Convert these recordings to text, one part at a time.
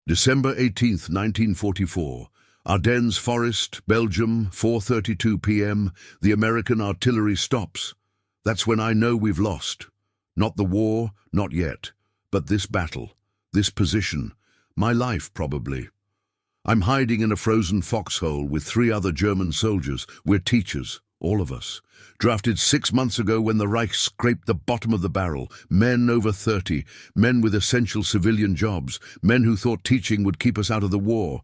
December 18th, 1944. Ardennes Forest, Belgium, 4:32 p.m. The American artillery stops. That's when I know we've lost. Not the war, not yet. But this battle, this position, my life probably. I'm hiding in a frozen foxhole with 3 other German soldiers. We're teachers, all of us. Drafted 6 months ago when the Reich scraped the bottom of the barrel. Men over 30, men with essential civilian jobs, men who thought teaching would keep us out of the war.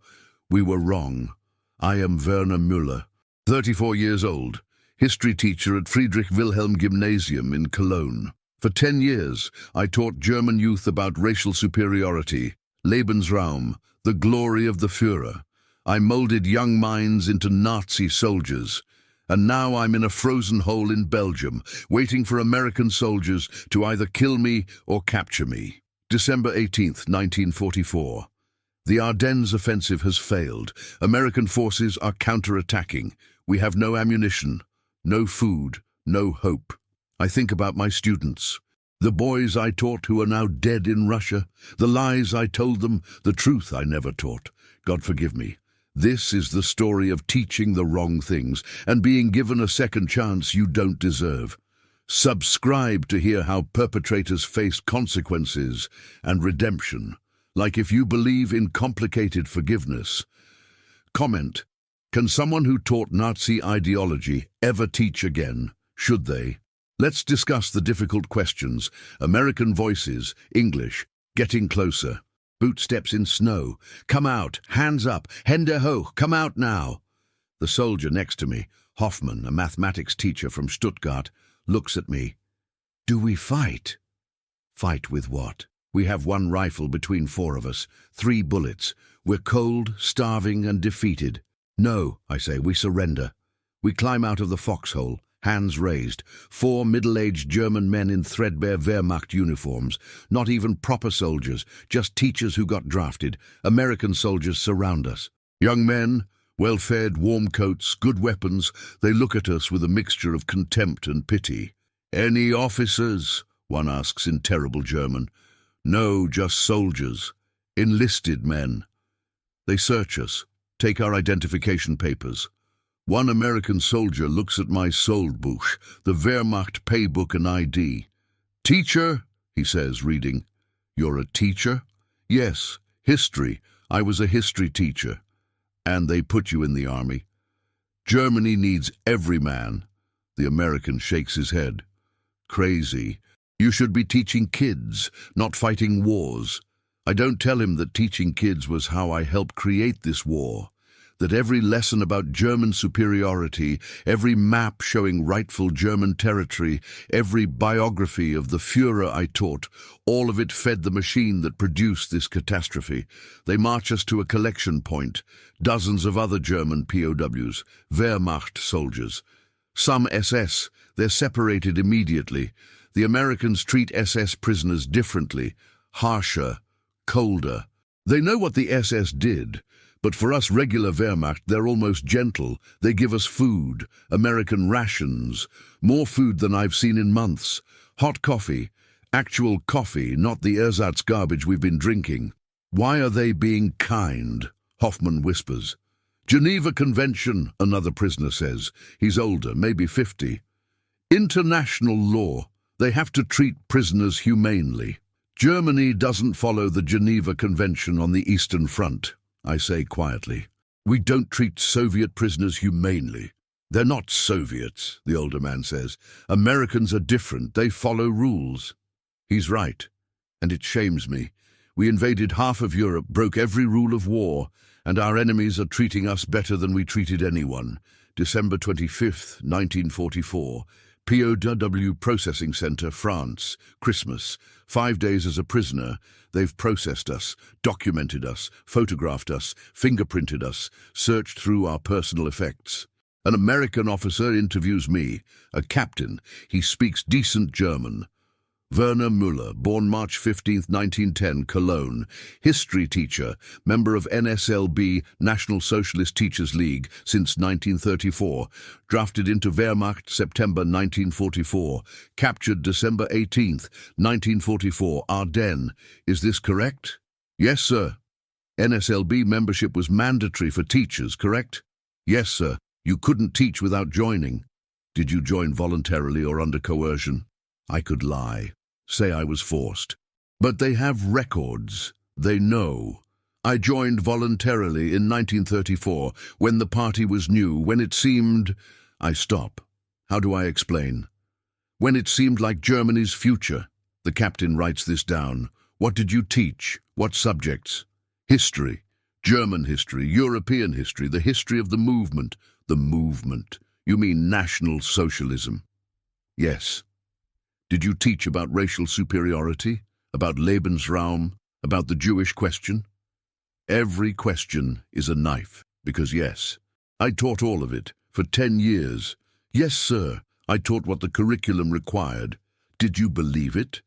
We were wrong. I am Werner Müller, 34 years old, history teacher at Friedrich Wilhelm Gymnasium in Cologne. For 10 years, I taught German youth about racial superiority, Lebensraum, the glory of the Führer. I molded young minds into Nazi soldiers. And now I'm in a frozen hole in Belgium, waiting for American soldiers to either kill me or capture me. December 18th, 1944. The Ardennes offensive has failed. American forces are counter-attacking. We have no ammunition, no food, no hope. I think about my students, the boys I taught who are now dead in Russia, the lies I told them, the truth I never taught. God forgive me. This is the story of teaching the wrong things and being given a second chance you don't deserve. Subscribe to hear how perpetrators face consequences and redemption, like if you believe in complicated forgiveness. Comment: can someone who taught Nazi ideology ever teach again? Should they? Let's discuss the difficult questions. American voices, English, getting closer. Footsteps in snow. Come out, hands up, Hände hoch, come out now. The soldier next to me, Hoffmann, a mathematics teacher from Stuttgart, looks at me. Do we fight? Fight with what? We have 1 rifle between 4 of us, 3 bullets. We're cold, starving, and defeated. No, I say, we surrender. We climb out of the foxhole, hands raised. 4 middle-aged German men in threadbare Wehrmacht uniforms, not even proper soldiers, just teachers who got drafted. American soldiers surround us. Young men, well-fed, warm coats, good weapons. They look at us with a mixture of contempt and pity. Any officers? One asks in terrible German. No, just soldiers. Enlisted men. They search us, take our identification papers. One American soldier looks at my Soldbuch, the Wehrmacht paybook and ID. Teacher, he says, reading. You're a teacher? Yes, history. I was a history teacher. And they put you in the army. Germany needs every man. The American shakes his head. Crazy. You should be teaching kids, not fighting wars. I don't tell him that teaching kids was how I helped create this war. That every lesson about German superiority, every map showing rightful German territory, every biography of the Führer I taught, all of it fed the machine that produced this catastrophe. They march us to a collection point, dozens of other German POWs, Wehrmacht soldiers. Some SS, they're separated immediately. The Americans treat SS prisoners differently, harsher, colder. They know what the SS did. But for us regular Wehrmacht, they're almost gentle. They give us food, American rations, more food than I've seen in months. Hot coffee, actual coffee, not the ersatz garbage we've been drinking. Why are they being kind? Hoffmann whispers. Geneva Convention, another prisoner says. He's older, maybe 50. International law. They have to treat prisoners humanely. Germany doesn't follow the Geneva Convention on the Eastern Front. I say quietly. We don't treat Soviet prisoners humanely. They're not Soviets, the older man says. Americans are different. They follow rules. He's right, and it shames me. We invaded half of Europe, broke every rule of war, and our enemies are treating us better than we treated anyone. December 25th, 1944. POW Processing Center, France. Christmas. 5 days as a prisoner. They've processed us, documented us, photographed us, fingerprinted us, searched through our personal effects. An American officer interviews me, a captain. He speaks decent German. Werner Müller, born March 15, 1910, Cologne. History teacher, member of NSLB, National Socialist Teachers League, since 1934. Drafted into Wehrmacht, September 1944. Captured December 18, 1944, Ardennes. Is this correct? Yes, sir. NSLB membership was mandatory for teachers, correct? Yes, sir. You couldn't teach without joining. Did you join voluntarily or under coercion? I could lie, say I was forced. But they have records. They know. I joined voluntarily in 1934, when the party was new, when it seemed... I stop. How do I explain? When it seemed like Germany's future. The captain writes this down. What did you teach? What subjects? History. German history, European history, the history of the movement. The movement. You mean National Socialism? Yes. Did you teach about racial superiority? About Lebensraum? About the Jewish question? Every question is a knife, because yes, I taught all of it, for 10 years. Yes, sir, I taught what the curriculum required. Did you believe it?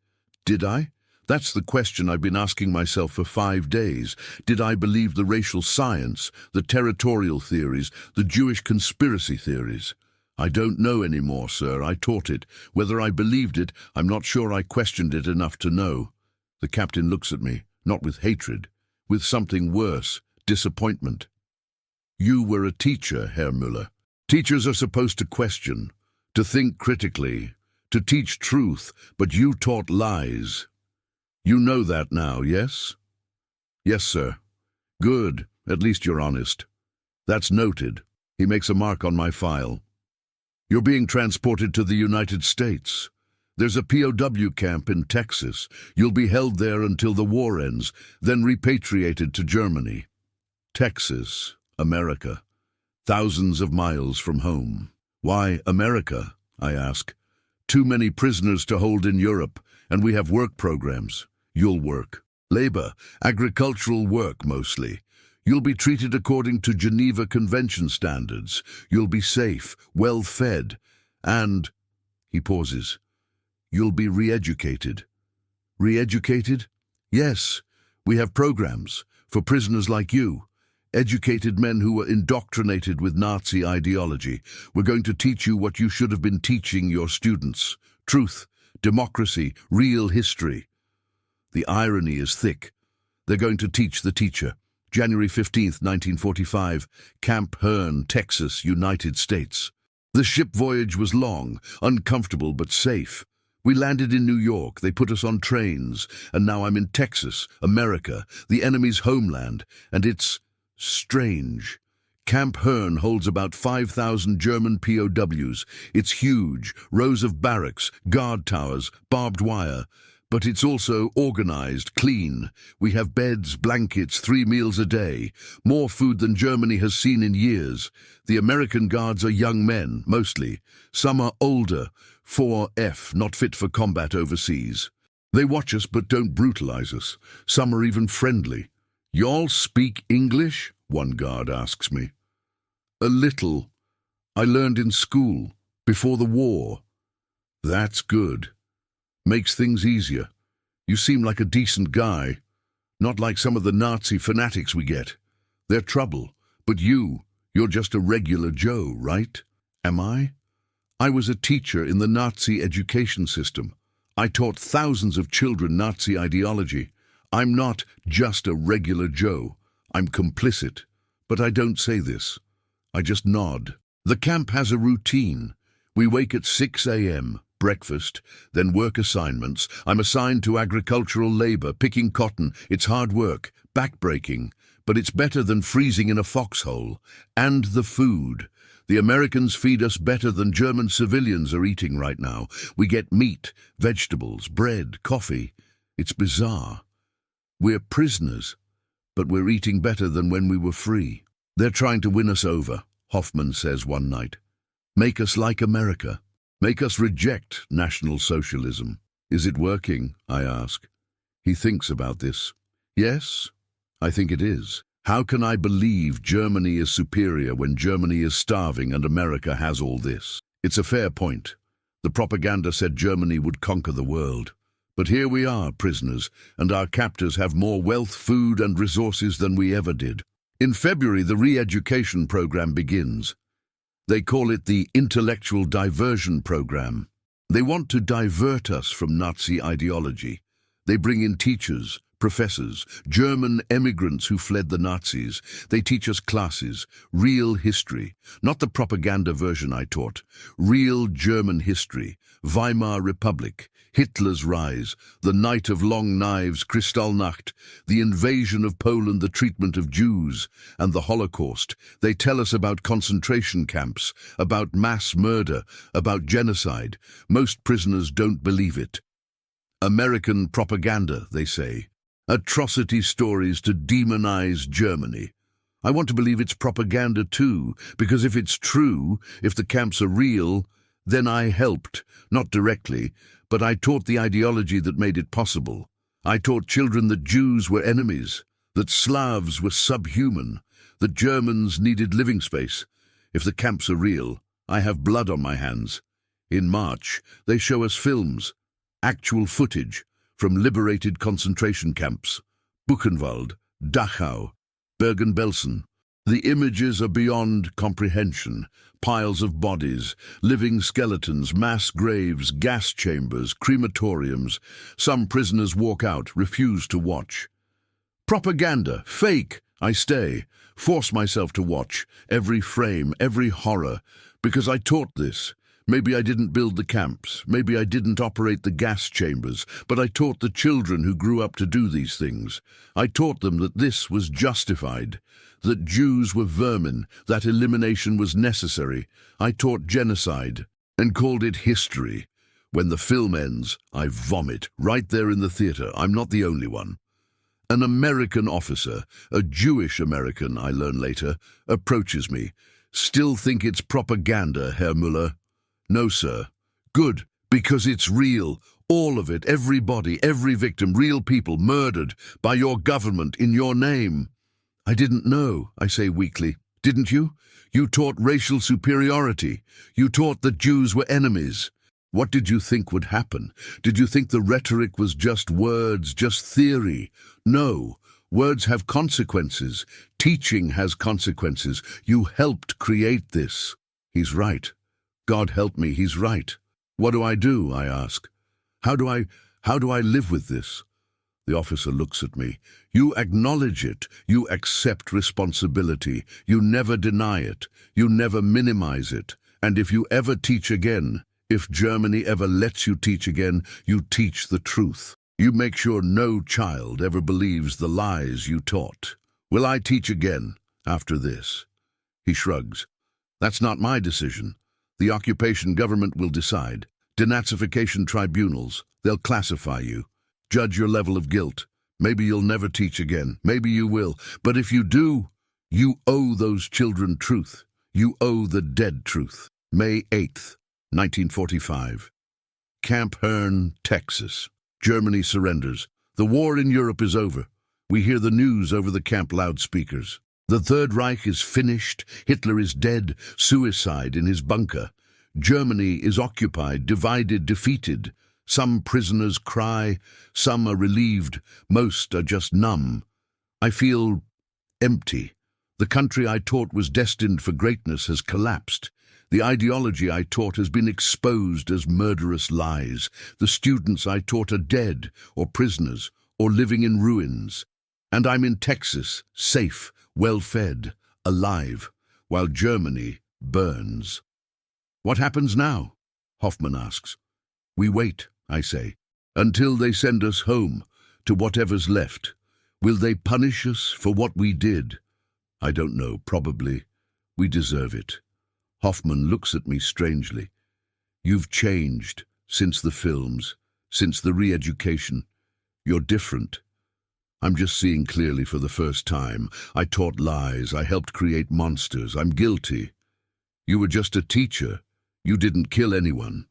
Did I? That's the question I've been asking myself for 5 days. Did I believe the racial science, the territorial theories, the Jewish conspiracy theories? I don't know anymore, sir. I taught it. Whether I believed it, I'm not sure I questioned it enough to know. The captain looks at me, not with hatred, with something worse, disappointment. You were a teacher, Herr Müller. Teachers are supposed to question, to think critically, to teach truth, but you taught lies. You know that now, yes? Yes, sir. Good. At least you're honest. That's noted. He makes a mark on my file. You're being transported to the United States. There's a POW camp in Texas. You'll be held there until the war ends, then repatriated to Germany. Texas, America. Thousands of miles from home. Why America, I ask. Too many prisoners to hold in Europe, and we have work programs. You'll work. Labor, agricultural work mostly. You'll be treated according to Geneva Convention standards. You'll be safe, well-fed, and... He pauses. You'll be re-educated. Re-educated? Yes, we have programs for prisoners like you. Educated men who were indoctrinated with Nazi ideology. We're going to teach you what you should have been teaching your students. Truth, democracy, real history. The irony is thick. They're going to teach the teacher. January 15th, 1945, Camp Hearn, Texas, United States. The ship voyage was long, uncomfortable but safe. We landed in New York, they put us on trains, and now I'm in Texas, America, the enemy's homeland, and it's strange. Camp Hearn holds about 5,000 German POWs. It's huge, rows of barracks, guard towers, barbed wire. But it's also organized, clean. We have beds, blankets, 3 meals a day. More food than Germany has seen in years. The American guards are young men, mostly. Some are older, 4F, not fit for combat overseas. They watch us but don't brutalize us. Some are even friendly. Y'all speak English? One guard asks me. A little. I learned in school, before the war. That's good. Makes things easier. You seem like a decent guy. Not like some of the Nazi fanatics we get. They're trouble. But you're just a regular Joe, right? Am I? I was a teacher in the Nazi education system. I taught thousands of children Nazi ideology. I'm not just a regular Joe. I'm complicit. But I don't say this. I just nod. The camp has a routine. We wake at 6 a.m., breakfast, then work assignments. I'm assigned to agricultural labor, picking cotton. It's hard work, back-breaking, but it's better than freezing in a foxhole. And the food. The Americans feed us better than German civilians are eating right now. We get meat, vegetables, bread, coffee. It's bizarre. We're prisoners, but we're eating better than when we were free. They're trying to win us over, Hoffman says one night. Make us like America. Make us reject National Socialism. Is it working? I ask. He thinks about this. Yes, I think it is. How can I believe Germany is superior when Germany is starving and America has all this? It's a fair point. The propaganda said Germany would conquer the world. But here we are, prisoners, and our captors have more wealth, food, and resources than we ever did. In February, the re-education program begins. They call it the Intellectual Diversion Program. They want to divert us from Nazi ideology. They bring in teachers, professors, German emigrants who fled the Nazis. They teach us classes, real history, not the propaganda version I taught, real German history, Weimar Republic, Hitler's rise, the Night of Long Knives, Kristallnacht, the invasion of Poland, the treatment of Jews, and the Holocaust. They tell us about concentration camps, about mass murder, about genocide. Most prisoners don't believe it. American propaganda, they say. Atrocity stories to demonize Germany. I want to believe it's propaganda too, because if it's true, if the camps are real, then I helped, not directly, but I taught the ideology that made it possible. I taught children that Jews were enemies, that Slavs were subhuman, that Germans needed living space. If the camps are real, I have blood on my hands. In March, they show us films, actual footage, from liberated concentration camps, Buchenwald, Dachau, Bergen-Belsen. The images are beyond comprehension. Piles of bodies, living skeletons, mass graves, gas chambers, crematoriums. Some prisoners walk out, refuse to watch. Propaganda, fake. I stay, force myself to watch, every frame, every horror, because I taught this. Maybe I didn't build the camps, maybe I didn't operate the gas chambers, but I taught the children who grew up to do these things. I taught them that this was justified, that Jews were vermin, that elimination was necessary. I taught genocide and called it history. When the film ends, I vomit, right there in the theater. I'm not the only one. An American officer, a Jewish American, I learn later, approaches me. Still think it's propaganda, Herr Müller? No, sir. Good, because it's real. All of it, every body, every victim, real people murdered by your government in your name. I didn't know, I say weakly. Didn't you? You taught racial superiority. You taught that Jews were enemies. What did you think would happen? Did you think the rhetoric was just words, just theory? No. Words have consequences. Teaching has consequences. You helped create this. He's right. God help me, he's right. What do? I ask. How do I live with this? The officer looks at me. You acknowledge it. You accept responsibility. You never deny it. You never minimize it. And if you ever teach again, if Germany ever lets you teach again, you teach the truth. You make sure no child ever believes the lies you taught. Will I teach again after this? He shrugs. That's not my decision. The occupation government will decide. Denazification tribunals, they'll classify you. Judge your level of guilt. Maybe you'll never teach again. Maybe you will. But if you do, you owe those children truth. You owe the dead truth. May 8th, 1945. Camp Hearn, Texas. Germany surrenders. The war in Europe is over. We hear the news over the camp loudspeakers. The Third Reich is finished. Hitler is dead. Suicide in his bunker. Germany is occupied, divided, defeated. Some prisoners cry. Some are relieved. Most are just numb. I feel empty. The country I taught was destined for greatness has collapsed. The ideology I taught has been exposed as murderous lies. The students I taught are dead, or prisoners, or living in ruins. And I'm in Texas, safe, well-fed, alive, while Germany burns. What happens now? Hoffman asks. We wait, I say, until they send us home, to whatever's left. Will they punish us for what we did? I don't know, probably. We deserve it. Hoffman looks at me strangely. You've changed since the films, since the re-education. You're different. I'm just seeing clearly for the first time. I taught lies. I helped create monsters. I'm guilty. You were just a teacher. You didn't kill anyone.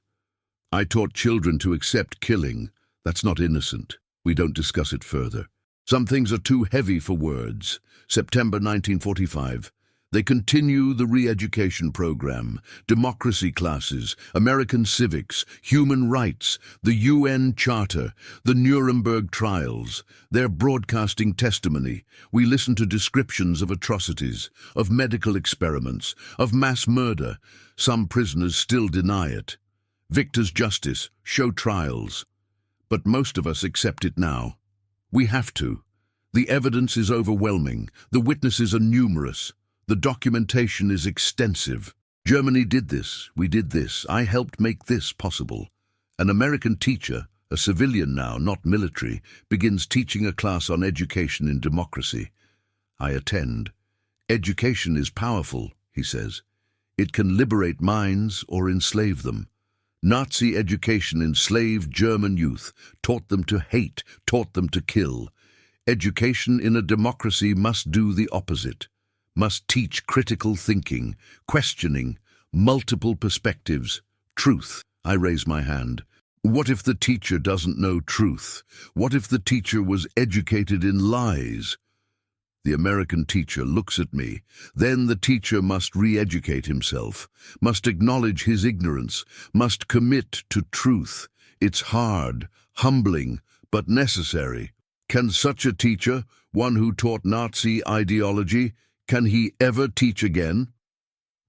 I taught children to accept killing. That's not innocent. We don't discuss it further. Some things are too heavy for words. September 1945. They continue the re-education program, democracy classes, American civics, human rights, the UN Charter, the Nuremberg trials. They're broadcasting testimony. We listen to descriptions of atrocities, of medical experiments, of mass murder. Some prisoners still deny it. Victor's justice, show trials. But most of us accept it now. We have to. The evidence is overwhelming. The witnesses are numerous. The documentation is extensive. Germany did this. We did this. I helped make this possible. An American teacher, a civilian now, not military, begins teaching a class on education in democracy. I attend. Education is powerful, he says. It can liberate minds or enslave them. Nazi education enslaved German youth, taught them to hate, taught them to kill. Education in a democracy must do the opposite, must teach critical thinking, questioning, multiple perspectives, truth. I raise my hand. What if the teacher doesn't know truth? What if the teacher was educated in lies? The American teacher looks at me. Then the teacher must re-educate himself, must acknowledge his ignorance, must commit to truth. It's hard, humbling, but necessary. Can such a teacher, one who taught Nazi ideology, can he ever teach again?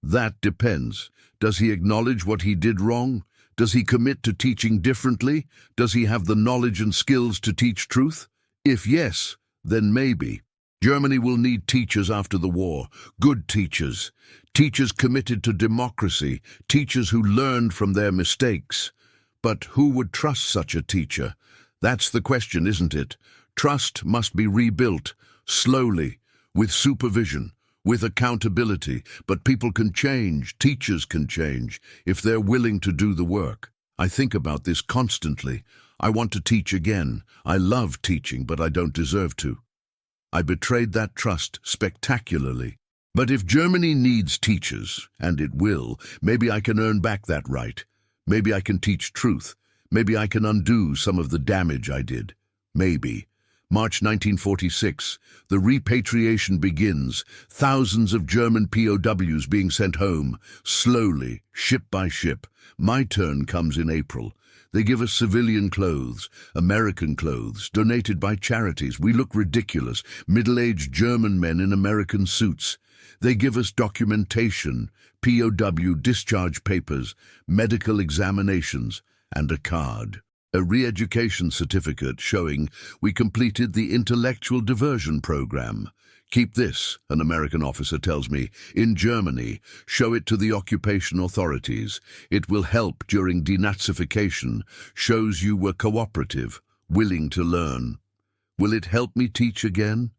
That depends. Does he acknowledge what he did wrong? Does he commit to teaching differently? Does he have the knowledge and skills to teach truth? If yes, then maybe. Germany will need teachers after the war, good teachers, teachers committed to democracy, teachers who learned from their mistakes. But who would trust such a teacher? That's the question, isn't it? Trust must be rebuilt, slowly, with supervision, with accountability. But people can change, teachers can change, if they're willing to do the work. I think about this constantly. I want to teach again. I love teaching, but I don't deserve to. I betrayed that trust spectacularly. But if Germany needs teachers, and it will, maybe I can earn back that right. Maybe I can teach truth. Maybe I can undo some of the damage I did. Maybe. March 1946, the repatriation begins, thousands of German POWs being sent home, slowly, ship by ship. My turn comes in April. They give us civilian clothes, American clothes, donated by charities. We look ridiculous, middle-aged German men in American suits. They give us documentation, POW discharge papers, medical examinations, and a card. A re-education certificate showing we completed the intellectual diversion program. Keep this, an American officer tells me, in Germany. Show it to the occupation authorities. It will help during denazification. Shows you were cooperative, willing to learn. Will it help me teach again?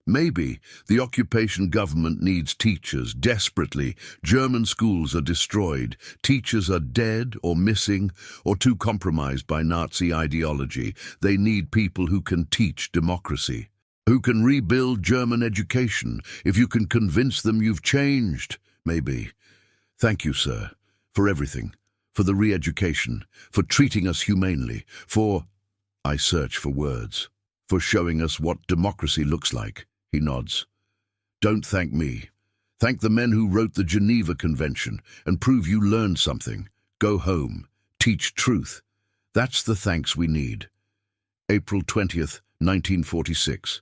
Maybe. The occupation government needs teachers desperately. German schools are destroyed. Teachers are dead or missing or too compromised by Nazi ideology. They need people who can teach democracy, who can rebuild German education. If you can convince them you've changed, maybe. Thank you, sir, for everything, for the re-education, for treating us humanely, for, I search for words, for showing us what democracy looks like. He nods. Don't thank me. Thank the men who wrote the Geneva Convention and prove you learned something. Go home. Teach truth. That's the thanks we need. April 20th, 1946.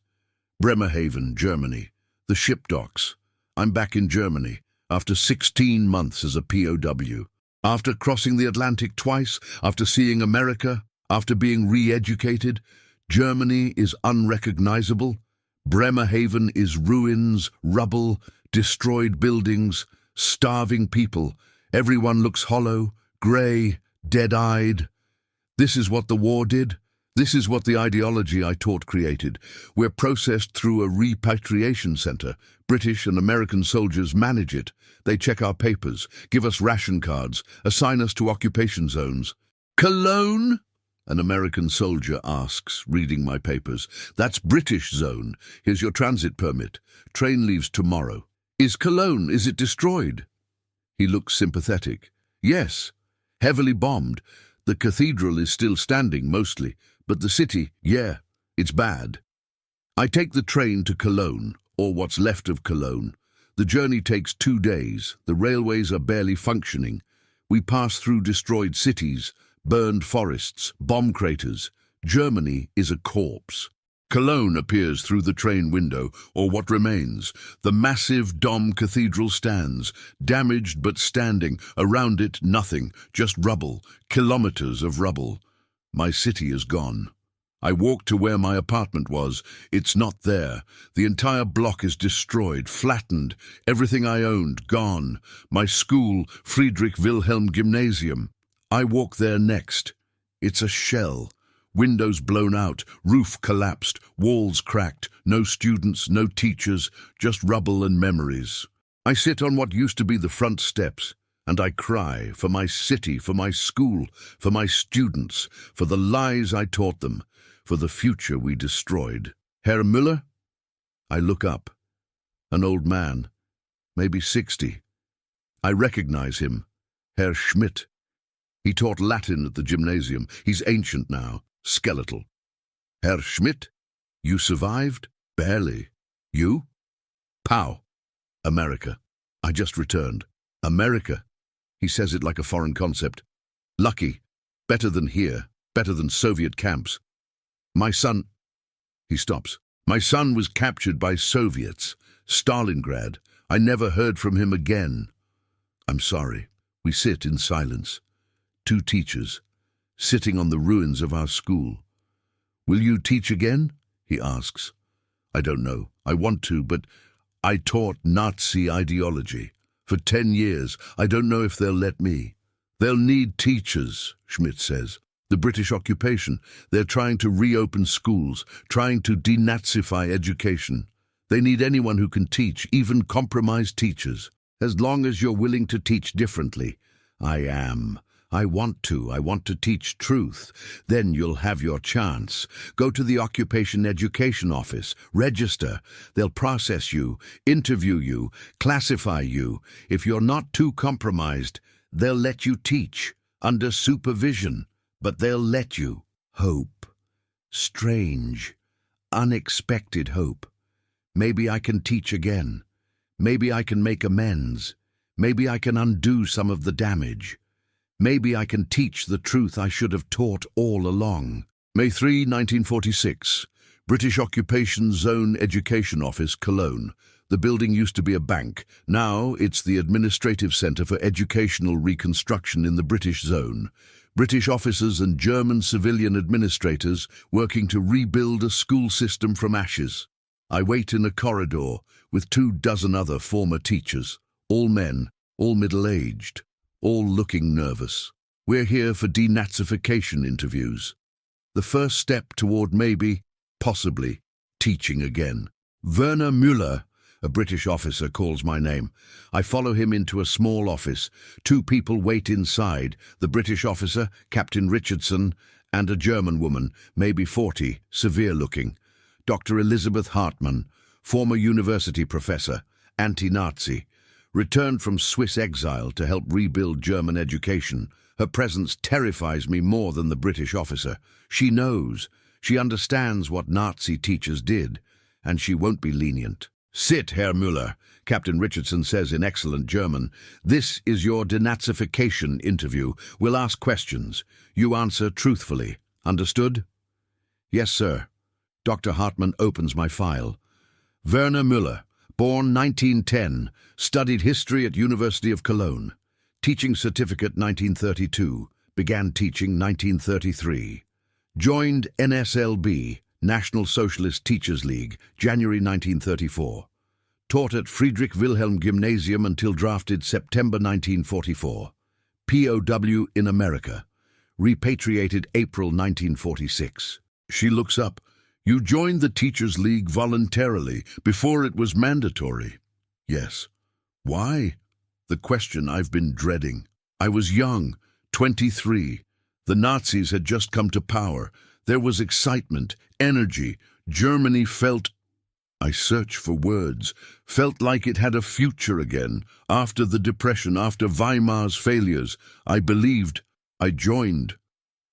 Bremerhaven, Germany. The ship docks. I'm back in Germany after 16 months as a POW. After crossing the Atlantic twice, after seeing America, after being re-educated, Germany is unrecognizable. Bremerhaven is ruins, rubble, destroyed buildings, starving people. Everyone looks hollow, grey, dead-eyed. This is what the war did. This is what the ideology I taught created. We're processed through a repatriation center. British and American soldiers manage it. They check our papers, give us ration cards, assign us to occupation zones. Cologne? An American soldier asks, reading my papers. That's British zone. Here's your transit permit. Train leaves tomorrow. Is Cologne, is it destroyed? He looks sympathetic. Yes, heavily bombed. The cathedral is still standing, mostly. But the city, yeah, it's bad. I take the train to Cologne, or what's left of Cologne. The journey takes 2 days. The railways are barely functioning. We pass through destroyed cities, burned forests, bomb craters. Germany is a corpse. Cologne appears through the train window, or what remains. The massive Dom Cathedral stands, damaged but standing. Around it, nothing, just rubble, kilometers of rubble. My city is gone. I walked to where my apartment was. It's not there. The entire block is destroyed, flattened. Everything I owned, gone. My school, Friedrich Wilhelm Gymnasium. I walk there next. It's a shell. Windows blown out, roof collapsed, walls cracked, no students, no teachers, just rubble and memories. I sit on what used to be the front steps, and I cry for my city, for my school, for my students, for the lies I taught them, for the future we destroyed. Herr Müller? I look up. An old man, maybe 60. I recognize him. Herr Schmidt. He taught Latin at the gymnasium. He's ancient now, skeletal. Herr Schmidt? You survived? Barely. You? POW. America. I just returned. America. He says it like a foreign concept. Lucky. Better than here. Better than Soviet camps. My son... He stops. My son was captured by Soviets. Stalingrad. I never heard from him again. I'm sorry. We sit in silence. 2 teachers, sitting on the ruins of our school. Will you teach again? He asks. I don't know. I want to, but I taught Nazi ideology. For 10 years, I don't know if they'll let me. They'll need teachers, Schmidt says. The British occupation, they're trying to reopen schools, trying to denazify education. They need anyone who can teach, even compromised teachers. As long as you're willing to teach differently. I am. I want to teach truth. Then you'll have your chance. Go to the Occupation Education Office, register. They'll process you, interview you, classify you. If you're not too compromised, they'll let you teach, under supervision. But they'll let you. Hope. Strange, unexpected hope. Maybe I can teach again. Maybe I can make amends. Maybe I can undo some of the damage. Maybe I can teach the truth I should have taught all along. May 3, 1946. British Occupation Zone Education Office, Cologne. The building used to be a bank. Now it's the Administrative Centre for Educational Reconstruction in the British Zone. British officers and German civilian administrators working to rebuild a school system from ashes. I wait in a corridor with 24 other former teachers. All men, all middle-aged. All looking nervous. We're here for denazification interviews. The first step toward maybe, possibly, teaching again. Werner Müller, a British officer, calls my name. I follow him into a small office. 2 people wait inside, the British officer, Captain Richardson, and a German woman, maybe 40, severe-looking. Dr. Elizabeth Hartmann, former university professor, anti-Nazi. Returned from Swiss exile to help rebuild German education. Her presence terrifies me more than the British officer. She knows, she understands what Nazi teachers did, and she won't be lenient. Sit, Herr Müller, Captain Richardson says in excellent German. This is your denazification interview. We'll ask questions. You answer truthfully. Understood? Yes, sir. Dr. Hartmann opens my file. Werner Müller. Born 1910, studied history at University of Cologne. Teaching certificate 1932, began teaching 1933. Joined NSLB, National Socialist Teachers League, January 1934. Taught at Friedrich Wilhelm Gymnasium until drafted September 1944. POW in America. Repatriated April 1946. She looks up. You joined the Teachers League voluntarily, before it was mandatory. Yes. Why? The question I've been dreading. I was young, 23. The Nazis had just come to power. There was excitement, energy. Germany felt... I searched for words. Felt like it had a future again. After the Depression, after Weimar's failures, I believed. I joined.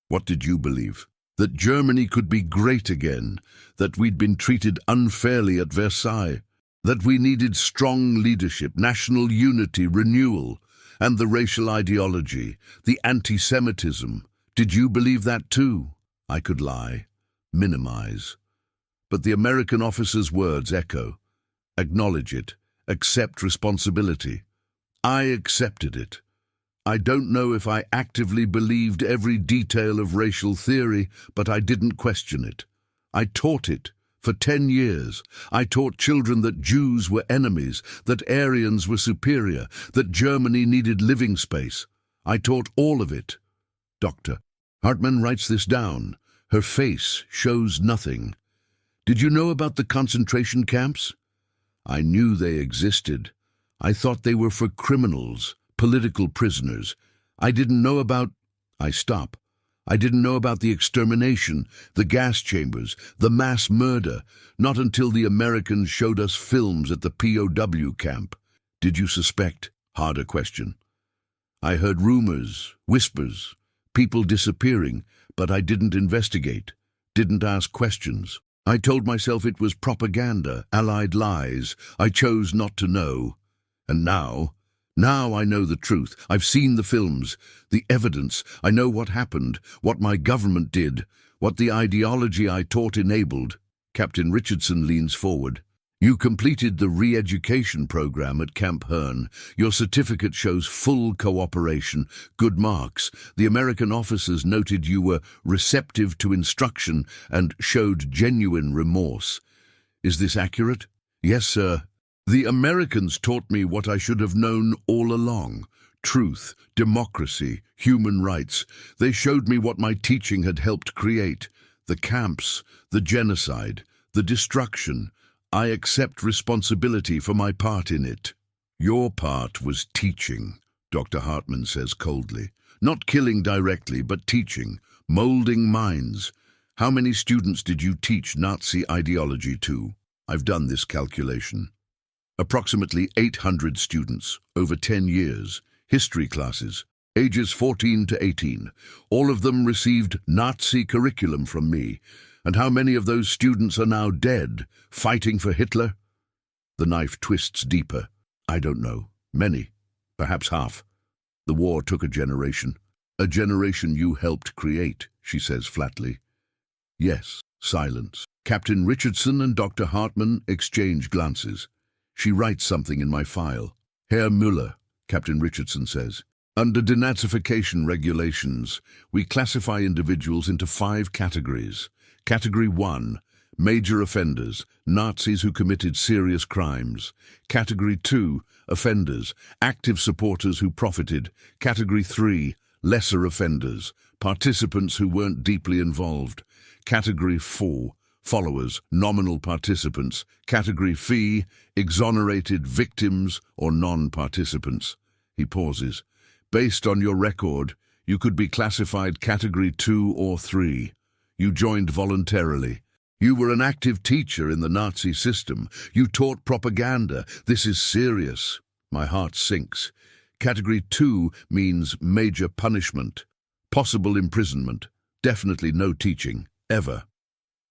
What did you believe? That Germany could be great again, that we'd been treated unfairly at Versailles, that we needed strong leadership, national unity, renewal, and the racial ideology, the anti-Semitism. Did you believe that too? I could lie, minimize. But the American officer's words echo. Acknowledge it, accept responsibility. I accepted it. I don't know if I actively believed every detail of racial theory, but I didn't question it. I taught it. For 10 years, I taught children that Jews were enemies, that Aryans were superior, that Germany needed living space. I taught all of it. Dr. Hartman writes this down. Her face shows nothing. Did you know about the concentration camps? I knew they existed. I thought they were for criminals, political prisoners. I didn't know about... I stop. I didn't know about the extermination, the gas chambers, the mass murder, not until the Americans showed us films at the POW camp. Did you suspect? Harder question. I heard rumors, whispers, people disappearing, but I didn't investigate, didn't ask questions. I told myself it was propaganda, allied lies. I chose not to know. And now I know the truth. I've seen the films, the evidence. I know what happened, what my government did, what the ideology I taught enabled. Captain Richardson leans forward. You completed the re-education program at Camp Hearn. Your certificate shows full cooperation, good marks. The American officers noted you were receptive to instruction and showed genuine remorse. Is this accurate? Yes, sir. The Americans taught me what I should have known all along. Truth, democracy, human rights. They showed me what my teaching had helped create. The camps, the genocide, the destruction. I accept responsibility for my part in it. Your part was teaching, Dr. Hartman says coldly. Not killing directly, but teaching, molding minds. How many students did you teach Nazi ideology to? I've done this calculation. Approximately 800 students, over 10 years, history classes, ages 14 to 18. All of them received Nazi curriculum from me. And how many of those students are now dead, fighting for Hitler? The knife twists deeper. I don't know. Many. Perhaps half. The war took a generation. A generation you helped create, she says flatly. Yes, silence. Captain Richardson and Dr. Hartman exchange glances. She writes something in my file. Herr Müller, Captain Richardson says. Under denazification regulations, we classify individuals into 5 categories. Category 1, major offenders, Nazis who committed serious crimes. Category 2, offenders, active supporters who profited. Category 3, lesser offenders, participants who weren't deeply involved. Category 4, followers, nominal participants. Category 5, exonerated victims or non-participants. He pauses. Based on your record, you could be classified Category 2 or 3. You joined voluntarily. You were an active teacher in the Nazi system. You taught propaganda. This is serious. My heart sinks. Category 2 means major punishment, possible imprisonment, definitely no teaching, ever.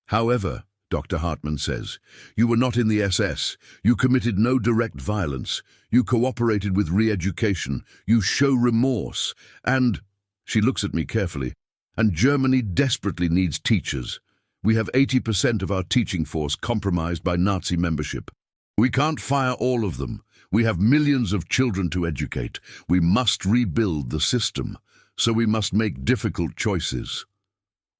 However, Dr. Hartman says, you were not in the SS. You committed no direct violence. You cooperated with re-education. You show remorse. And, she looks at me carefully, and Germany desperately needs teachers. We have 80% of our teaching force compromised by Nazi membership. We can't fire all of them. We have millions of children to educate. We must rebuild the system, so we must make difficult choices.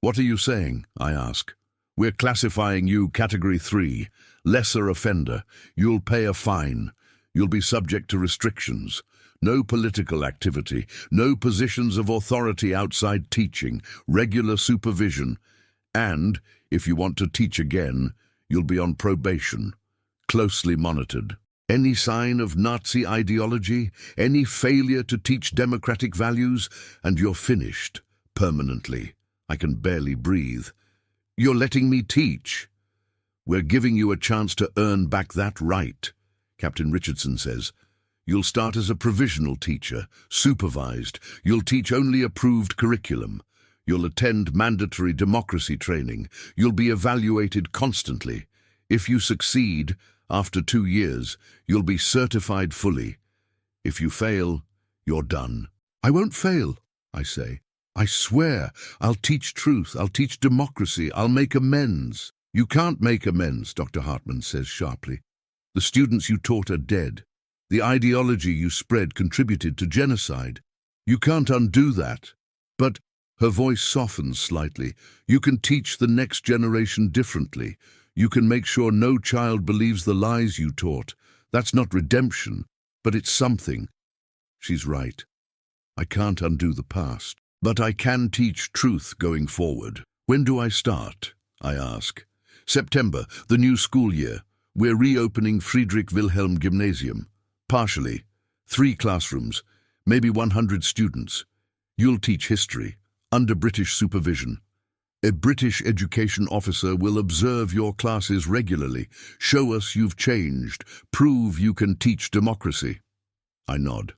What are you saying? I ask. We're classifying you Category 3, lesser offender. You'll pay a fine. You'll be subject to restrictions. No political activity, no positions of authority outside teaching, regular supervision. And, if you want to teach again, you'll be on probation, closely monitored. Any sign of Nazi ideology, any failure to teach democratic values, and you're finished, permanently. I can barely breathe. You're letting me teach. We're giving you a chance to earn back that right, Captain Richardson says. You'll start as a provisional teacher, supervised. You'll teach only approved curriculum. You'll attend mandatory democracy training. You'll be evaluated constantly. If you succeed, after 2 years, you'll be certified fully. If you fail, you're done. I won't fail, I say. I swear, I'll teach truth, I'll teach democracy, I'll make amends. You can't make amends, Dr. Hartman says sharply. The students you taught are dead. The ideology you spread contributed to genocide. You can't undo that. But her voice softens slightly. You can teach the next generation differently. You can make sure no child believes the lies you taught. That's not redemption, but it's something. She's right. I can't undo the past, but I can teach truth going forward. When do I start? I ask. September, the new school year. We're reopening Friedrich Wilhelm Gymnasium. Partially. 3 classrooms, maybe 100 students. You'll teach history, under British supervision. A British education officer will observe your classes regularly, show us you've changed, prove you can teach democracy. I nod.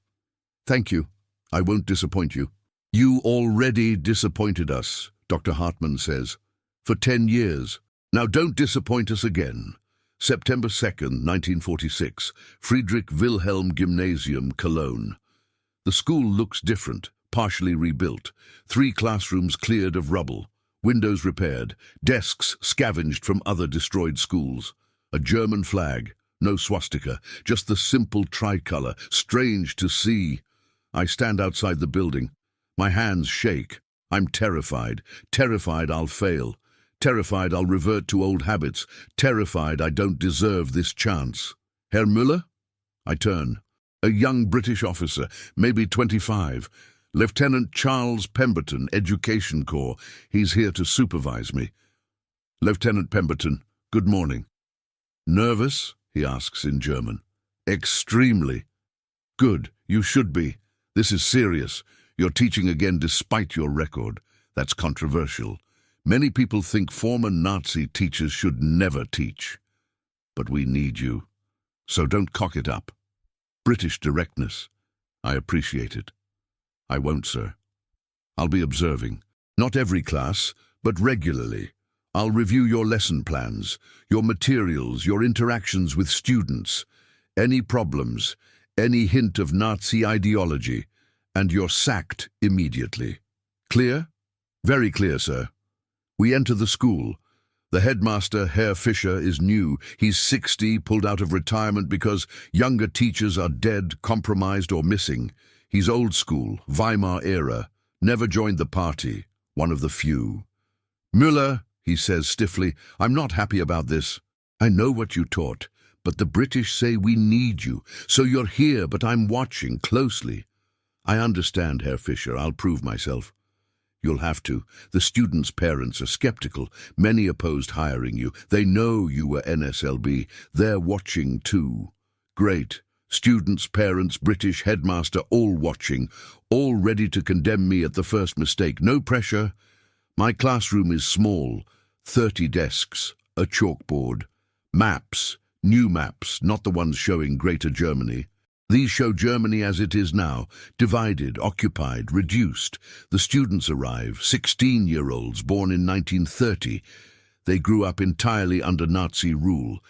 Thank you. I won't disappoint you. You already disappointed us, Dr. Hartmann says, for 10 years. Now don't disappoint us again. September 2nd, 1946, Friedrich Wilhelm Gymnasium, Cologne. The school looks different, partially rebuilt. 3 classrooms cleared of rubble, windows repaired, desks scavenged from other destroyed schools. A German flag, no swastika, just the simple tricolour, strange to see. I stand outside the building. My hands shake. I'm terrified, terrified I'll fail. Terrified I'll revert to old habits, terrified I don't deserve this chance. Herr Müller? I turn. A young British officer, maybe 25. Lieutenant Charles Pemberton, Education Corps. He's here to supervise me. Lieutenant Pemberton, good morning. Nervous? He asks in German. Extremely. Good, you should be. This is serious. You're teaching again despite your record. That's controversial. Many people think former Nazi teachers should never teach. But we need you. So don't cock it up. British directness. I appreciate it. I won't, sir. I'll be observing. Not every class, but regularly. I'll review your lesson plans, your materials, your interactions with students. Any problems, any hint of Nazi ideology, and you're sacked immediately. Clear? Very clear, sir. We enter the school. The headmaster, Herr Fischer, is new. He's 60, pulled out of retirement because younger teachers are dead, compromised or missing. He's old school, Weimar era, never joined the party, one of the few. Müller, he says stiffly, I'm not happy about this. I know what you taught, but the British say we need you, so you're here, but I'm watching closely. I understand, Herr Fischer, I'll prove myself. You'll have to. The students' parents are skeptical. Many opposed hiring you. They know you were NSLB. They're watching too. Great. Students, parents, British headmaster, all watching. All ready to condemn me at the first mistake. No pressure. My classroom is small. 30 desks. A chalkboard. Maps. New maps, not the ones showing Greater Germany. These show Germany as it is now, divided, occupied, reduced. The students arrive, 16-year-olds born in 1930. They grew up entirely under Nazi rule.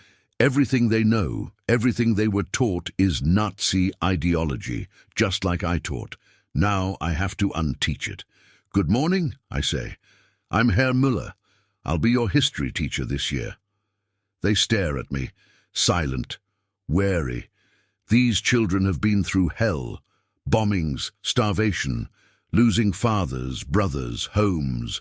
Everything they know, everything they were taught is Nazi ideology, just like I taught. Now I have to unteach it. Good morning, I say. I'm Herr Müller. I'll be your history teacher this year. They stare at me, silent, wary. These children have been through hell, bombings, starvation, losing fathers, brothers, homes.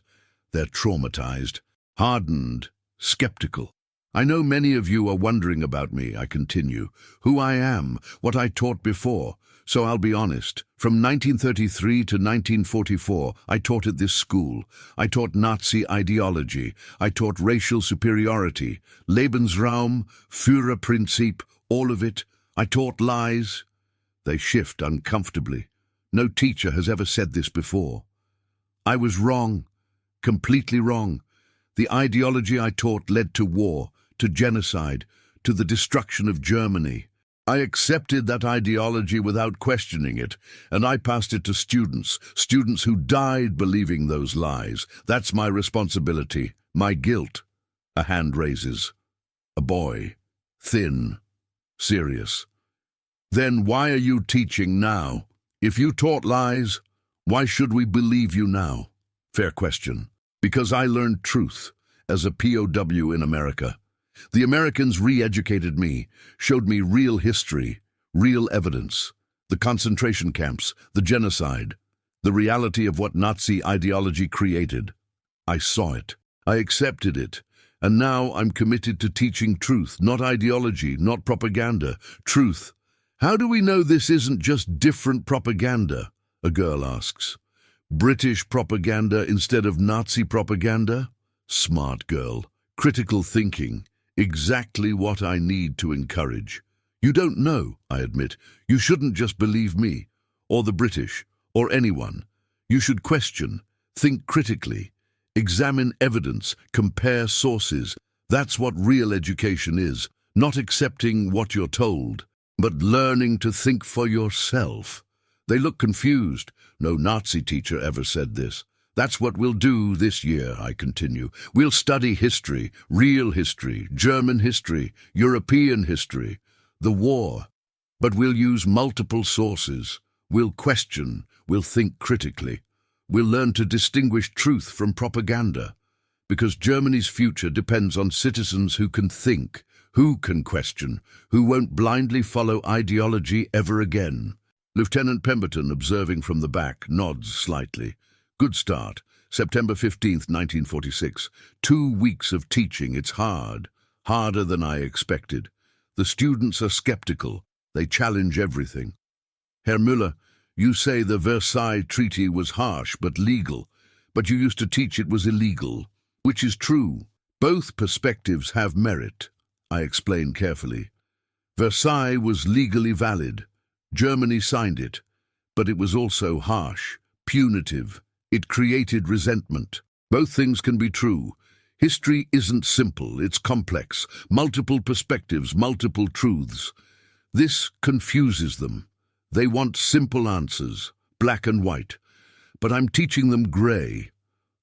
They're traumatized, hardened, skeptical. I know many of you are wondering about me, I continue, who I am, what I taught before. So I'll be honest. From 1933 to 1944, I taught at this school. I taught Nazi ideology. I taught racial superiority, Lebensraum, Führerprinzip, all of it. I taught lies. They shift uncomfortably. No teacher has ever said this before. I was wrong, completely wrong. The ideology I taught led to war, to genocide, to the destruction of Germany. I accepted that ideology without questioning it, and I passed it to students who died believing those lies. That's my responsibility, my guilt. A hand raises. A boy, thin, serious. Then why are you teaching now? If you taught lies, why should we believe you now? Fair question. Because I learned truth as a POW in America. The Americans re-educated me, showed me real history, real evidence, the concentration camps, the genocide. The reality of what Nazi ideology created. I saw it. I accepted it. And now I'm committed to teaching truth, not ideology, not propaganda. Truth. How do we know this isn't just different propaganda? A girl asks. British propaganda instead of Nazi propaganda? Smart girl. Critical thinking. Exactly what I need to encourage. You don't know, I admit. You shouldn't just believe me, or the British, or anyone. You should question, think critically, examine evidence, compare sources. That's what real education is, not accepting what you're told, but learning to think for yourself. They look confused. No Nazi teacher ever said this. That's what we'll do this year, I continue. We'll study history, real history, German history, European history, the war. But we'll use multiple sources. We'll question, we'll think critically. We'll learn to distinguish truth from propaganda. Because Germany's future depends on citizens who can think, who can question, who won't blindly follow ideology ever again. Lieutenant Pemberton, observing from the back, nods slightly. Good start. September 15th, 1946. 2 weeks of teaching. It's hard. Harder than I expected. The students are skeptical. They challenge everything. Herr Müller, you say the Versailles Treaty was harsh but legal, but you used to teach it was illegal, which is true. Both perspectives have merit, I explain carefully. Versailles was legally valid. Germany signed it, but it was also harsh, punitive. It created resentment. Both things can be true. History isn't simple, it's complex. Multiple perspectives, multiple truths. This confuses them. They want simple answers, black and white. But I'm teaching them grey.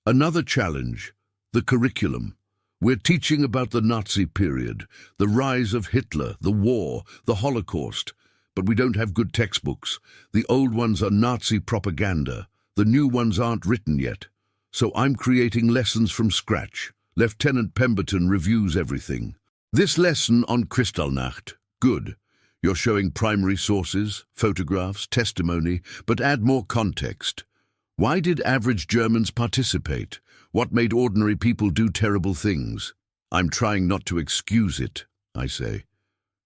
Another challenge, the curriculum. We're teaching about the Nazi period, the rise of Hitler, the war, the Holocaust. But we don't have good textbooks. The old ones are Nazi propaganda. The new ones aren't written yet. So I'm creating lessons from scratch. Lieutenant Pemberton reviews everything. This lesson on Kristallnacht. Good. You're showing primary sources, photographs, testimony, but add more context. Why did average Germans participate? What made ordinary people do terrible things? I'm trying not to excuse it, I say.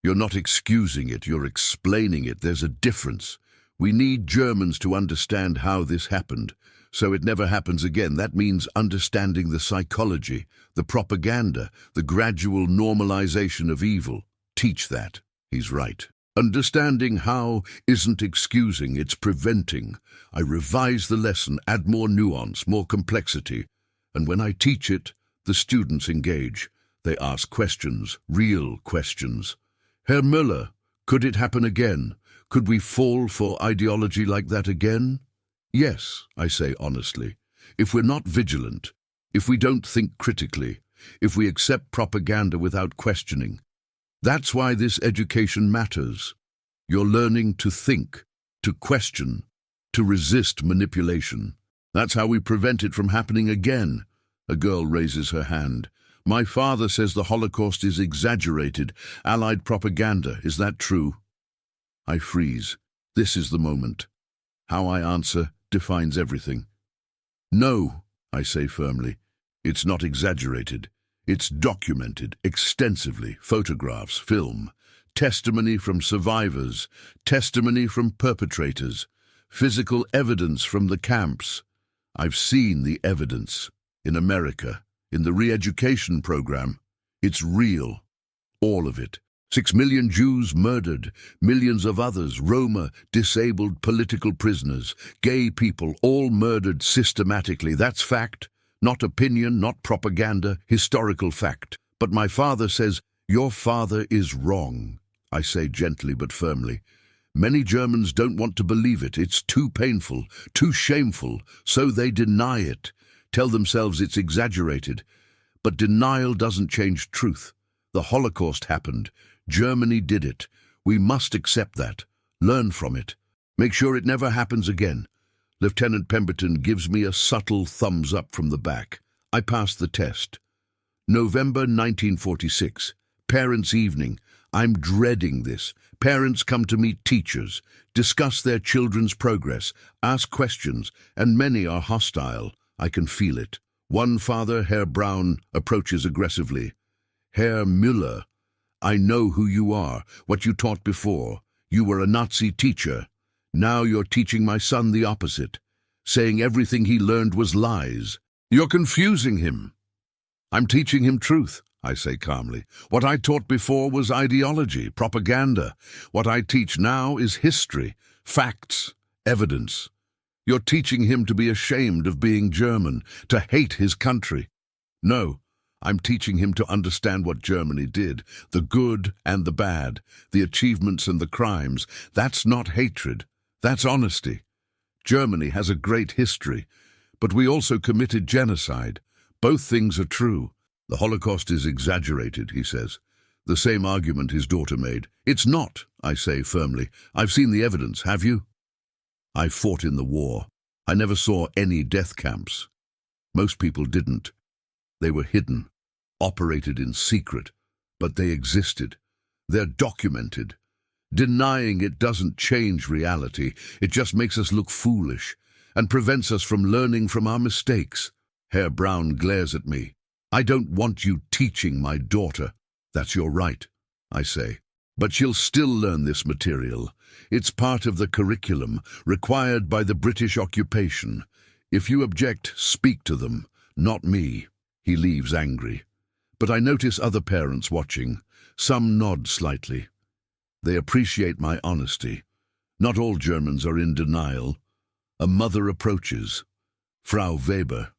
You're not excusing it, you're explaining it. There's a difference. We need Germans to understand how this happened, so it never happens again. That means understanding the psychology, the propaganda, the gradual normalization of evil. Teach that. He's right. Understanding how isn't excusing, it's preventing. I revise the lesson, add more nuance, more complexity. And when I teach it, the students engage. They ask questions, real questions. Herr Müller, could it happen again? Could we fall for ideology like that again? Yes, I say honestly. If we're not vigilant, if we don't think critically, if we accept propaganda without questioning. That's why this education matters. You're learning to think, to question, to resist manipulation. That's how we prevent it from happening again. A girl raises her hand. My father says the Holocaust is exaggerated, Allied propaganda. Is that true? I freeze. This is the moment. How I answer defines everything. No, I say firmly. It's not exaggerated. It's documented extensively. Photographs, film, testimony from survivors, testimony from perpetrators, physical evidence from the camps. I've seen the evidence. In America, in the re-education program. It's real. All of it. 6 million Jews murdered, millions of others, Roma, disabled political prisoners, gay people, all murdered systematically. That's fact, not opinion, not propaganda, historical fact. But my father says, your father is wrong. I say gently but firmly. Many Germans don't want to believe it. It's too painful, too shameful, so they deny it, tell themselves it's exaggerated. But denial doesn't change truth. The Holocaust happened. Germany did it. We must accept that, learn from it, make sure it never happens again. Lieutenant Pemberton gives me a subtle thumbs up from the back. I pass the test. November 1946, Parents' Evening. I'm dreading this. Parents come to meet teachers, discuss their children's progress, ask questions, and many are hostile. I can feel it. One father, Herr Braun, approaches aggressively. Herr Müller, I know who you are, what you taught before. You were a Nazi teacher. Now you're teaching my son the opposite, saying everything he learned was lies. You're confusing him. I'm teaching him truth, I say calmly. What I taught before was ideology, propaganda. What I teach now is history, facts, evidence. You're teaching him to be ashamed of being German, to hate his country. No, I'm teaching him to understand what Germany did, the good and the bad, the achievements and the crimes. That's not hatred, that's honesty. Germany has a great history, but we also committed genocide. Both things are true. The Holocaust is exaggerated, he says. The same argument his daughter made. It's not, I say firmly. I've seen the evidence, have you? I fought in the war. I never saw any death camps. Most people didn't. They were hidden, operated in secret, but they existed. They're documented. Denying it doesn't change reality. It just makes us look foolish and prevents us from learning from our mistakes. Herr Braun glares at me. I don't want you teaching my daughter. That's your right, I say. But she'll still learn this material. It's part of the curriculum, required by the British occupation. If you object, speak to them, not me. He leaves angry. But I notice other parents watching. Some nod slightly. They appreciate my honesty. Not all Germans are in denial. A mother approaches. Frau Weber.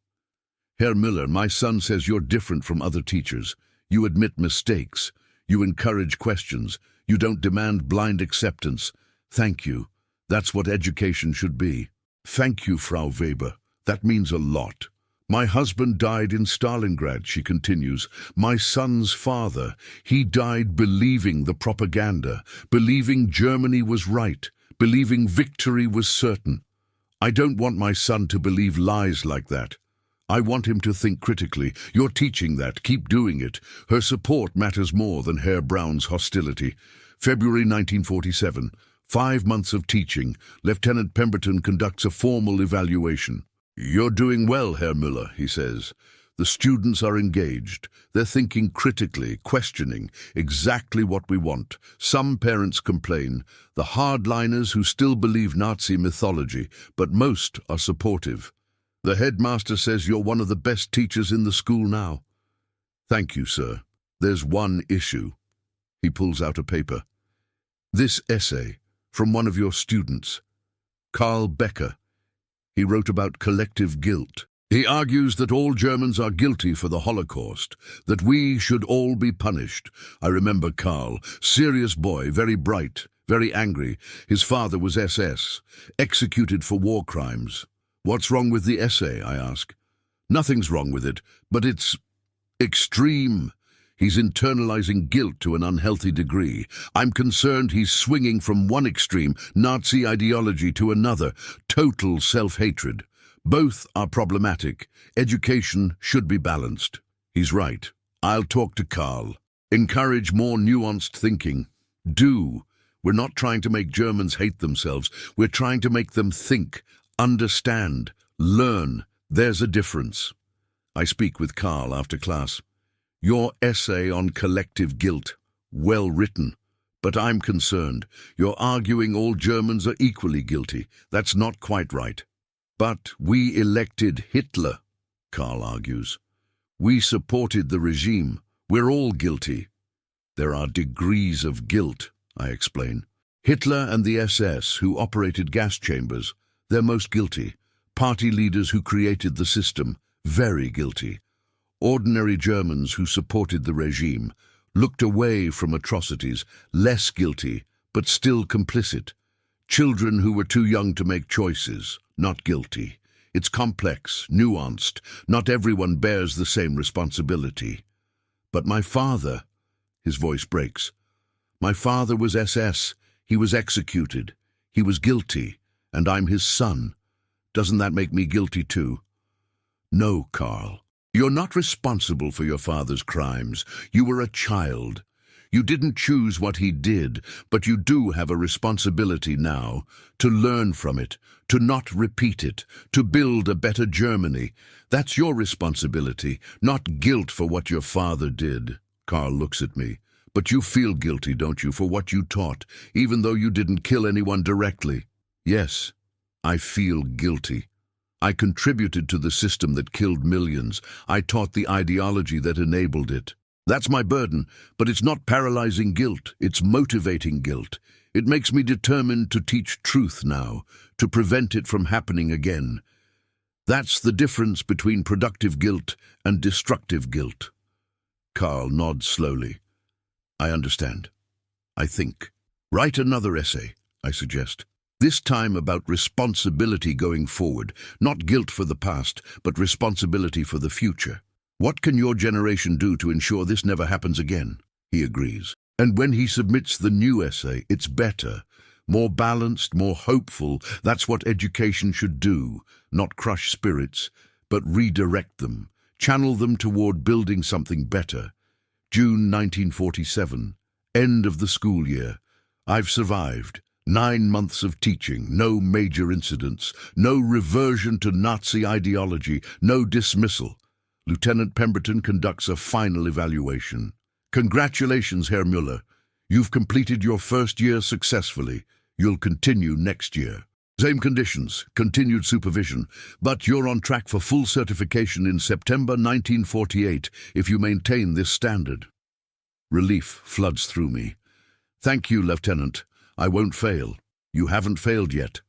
Herr Müller, my son says you're different from other teachers. You admit mistakes. You encourage questions. You don't demand blind acceptance. Thank you. That's what education should be. Thank you, Frau Weber. That means a lot. My husband died in Stalingrad, she continues. My son's father, he died believing the propaganda, believing Germany was right, believing victory was certain. I don't want my son to believe lies like that. I want him to think critically. You're teaching that. Keep doing it. Her support matters more than Herr Braun's hostility. February 1947. 5 months of teaching. Lieutenant Pemberton conducts a formal evaluation. You're doing well, Herr Müller, he says. The students are engaged. They're thinking critically, questioning exactly what we want. Some parents complain. The hardliners who still believe Nazi mythology, but most are supportive. The headmaster says you're one of the best teachers in the school now. Thank you, sir. There's one issue. He pulls out a paper. This essay from one of your students, Karl Becker. He wrote about collective guilt. He argues that all Germans are guilty for the Holocaust, that we should all be punished. I remember Karl, serious boy, very bright, very angry. His father was SS, executed for war crimes. What's wrong with the essay, I ask. Nothing's wrong with it, but it's extreme. He's internalizing guilt to an unhealthy degree. I'm concerned he's swinging from one extreme, Nazi ideology, to another, total self-hatred. Both are problematic. Education should be balanced. He's right. I'll talk to Karl. Encourage more nuanced thinking. Do. We're not trying to make Germans hate themselves. We're trying to make them think, understand, learn. There's a difference. I speak with Karl after class. Your essay on collective guilt, well written. But I'm concerned. You're arguing all Germans are equally guilty. That's not quite right. But we elected Hitler, Karl argues. We supported the regime. We're all guilty. There are degrees of guilt, I explain. Hitler and the SS, who operated gas chambers, they're most guilty. Party leaders who created the system, very guilty. Ordinary Germans who supported the regime, looked away from atrocities, less guilty, but still complicit. Children who were too young to make choices, not guilty. It's complex, nuanced. Not everyone bears the same responsibility. But my father, his voice breaks. My father was SS. He was executed. He was guilty, and I'm his son. Doesn't that make me guilty too? No, Karl. You're not responsible for your father's crimes. You were a child. You didn't choose what he did, but you do have a responsibility now to learn from it, to not repeat it, to build a better Germany. That's your responsibility, not guilt for what your father did. Karl looks at me. But you feel guilty, don't you, for what you taught, even though you didn't kill anyone directly? Yes, I feel guilty. I contributed to the system that killed millions. I taught the ideology that enabled it. That's my burden, but it's not paralyzing guilt, it's motivating guilt. It makes me determined to teach truth now, to prevent it from happening again. That's the difference between productive guilt and destructive guilt. Karl nods slowly. I understand. I think. Write another essay, I suggest. This time about responsibility going forward, not guilt for the past, but responsibility for the future. What can your generation do to ensure this never happens again? He agrees. And when he submits the new essay, it's better, more balanced, more hopeful. That's what education should do, not crush spirits, but redirect them, channel them toward building something better. June 1947, end of the school year. I've survived. 9 months of teaching, no major incidents, no reversion to Nazi ideology, no dismissal. Lieutenant Pemberton conducts a final evaluation. Congratulations, Herr Müller. You've completed your first year successfully. You'll continue next year. Same conditions, continued supervision, but you're on track for full certification in September 1948 if you maintain this standard. Relief floods through me. Thank you, Lieutenant. I won't fail. You haven't failed yet.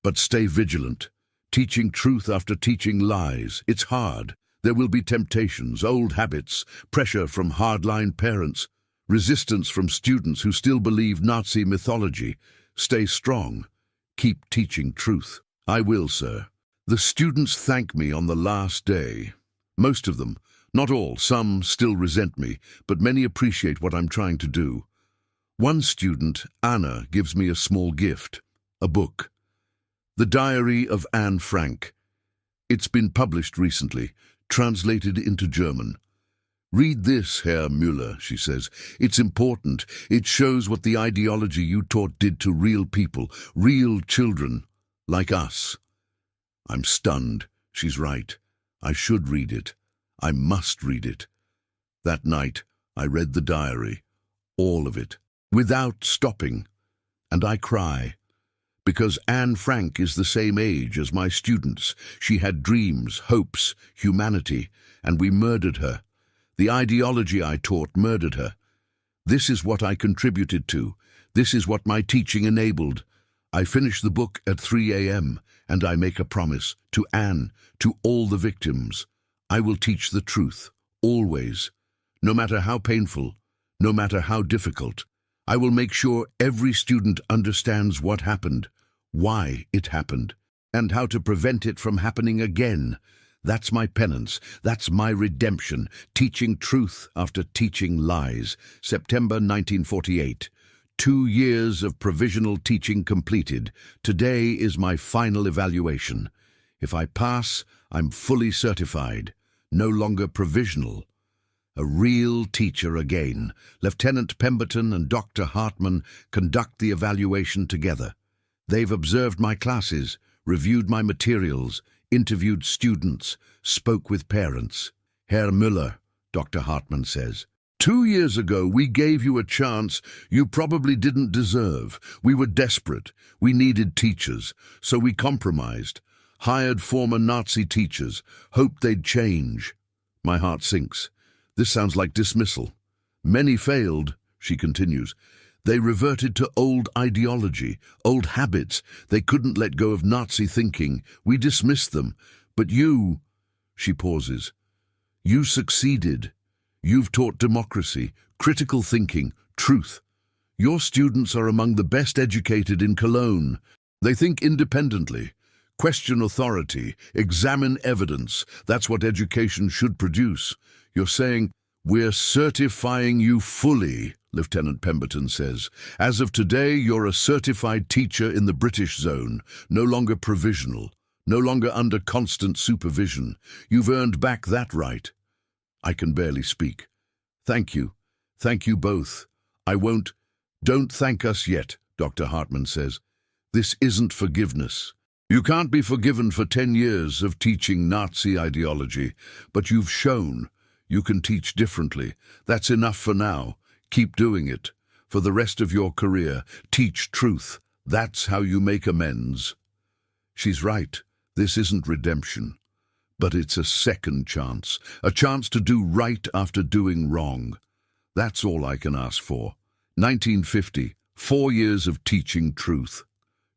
But stay vigilant. Teaching truth after teaching lies. It's hard. There will be temptations, old habits, pressure from hardline parents, resistance from students who still believe Nazi mythology. Stay strong. Keep teaching truth. I will, sir. The students thank me on the last day. Most of them, not all, some still resent me, but many appreciate what I'm trying to do. One student, Anna, gives me a small gift, a book. The Diary of Anne Frank. It's been published recently, translated into German. Read this, Herr Müller, she says. It's important. It shows what the ideology you taught did to real people, real children, like us. I'm stunned. She's right. I should read it. I must read it. That night, I read the diary, all of it, without stopping. And I cry. Because Anne Frank is the same age as my students. She had dreams, hopes, humanity, and we murdered her. The ideology I taught murdered her. This is what I contributed to. This is what my teaching enabled. I finish the book at 3 a.m., and I make a promise to Anne, to all the victims. I will teach the truth, always, no matter how painful, no matter how difficult. I will make sure every student understands what happened, why it happened, and how to prevent it from happening again. That's my penance. That's my redemption. Teaching truth after teaching lies. September 1948. 2 years of provisional teaching completed. Today is my final evaluation. If I pass, I'm fully certified. No longer provisional. A real teacher again. Lieutenant Pemberton and Dr. Hartmann conduct the evaluation together. They've observed my classes, reviewed my materials, interviewed students, spoke with parents. Herr Müller, Dr. Hartmann says, 2 years ago we gave you a chance you probably didn't deserve. We were desperate. We needed teachers, so we compromised. Hired former Nazi teachers, hoped they'd change. My heart sinks. This sounds like dismissal. Many failed, she continues. They reverted to old ideology, old habits. They couldn't let go of Nazi thinking. We dismissed them. But you, she pauses, you succeeded. You've taught democracy, critical thinking, truth. Your students are among the best educated in Cologne. They think independently, question authority, examine evidence. That's what education should produce. You're saying, we're certifying you fully, Lieutenant Pemberton says. As of today, you're a certified teacher in the British zone, no longer provisional, no longer under constant supervision. You've earned back that right. I can barely speak. Thank you. Thank you both. I won't. Don't thank us yet, Dr. Hartman says. This isn't forgiveness. You can't be forgiven for 10 years of teaching Nazi ideology, but you've shown you can teach differently. That's enough for now. Keep doing it. For the rest of your career, teach truth. That's how you make amends. She's right. This isn't redemption. But it's a second chance. A chance to do right after doing wrong. That's all I can ask for. 1950, 4 years of teaching truth.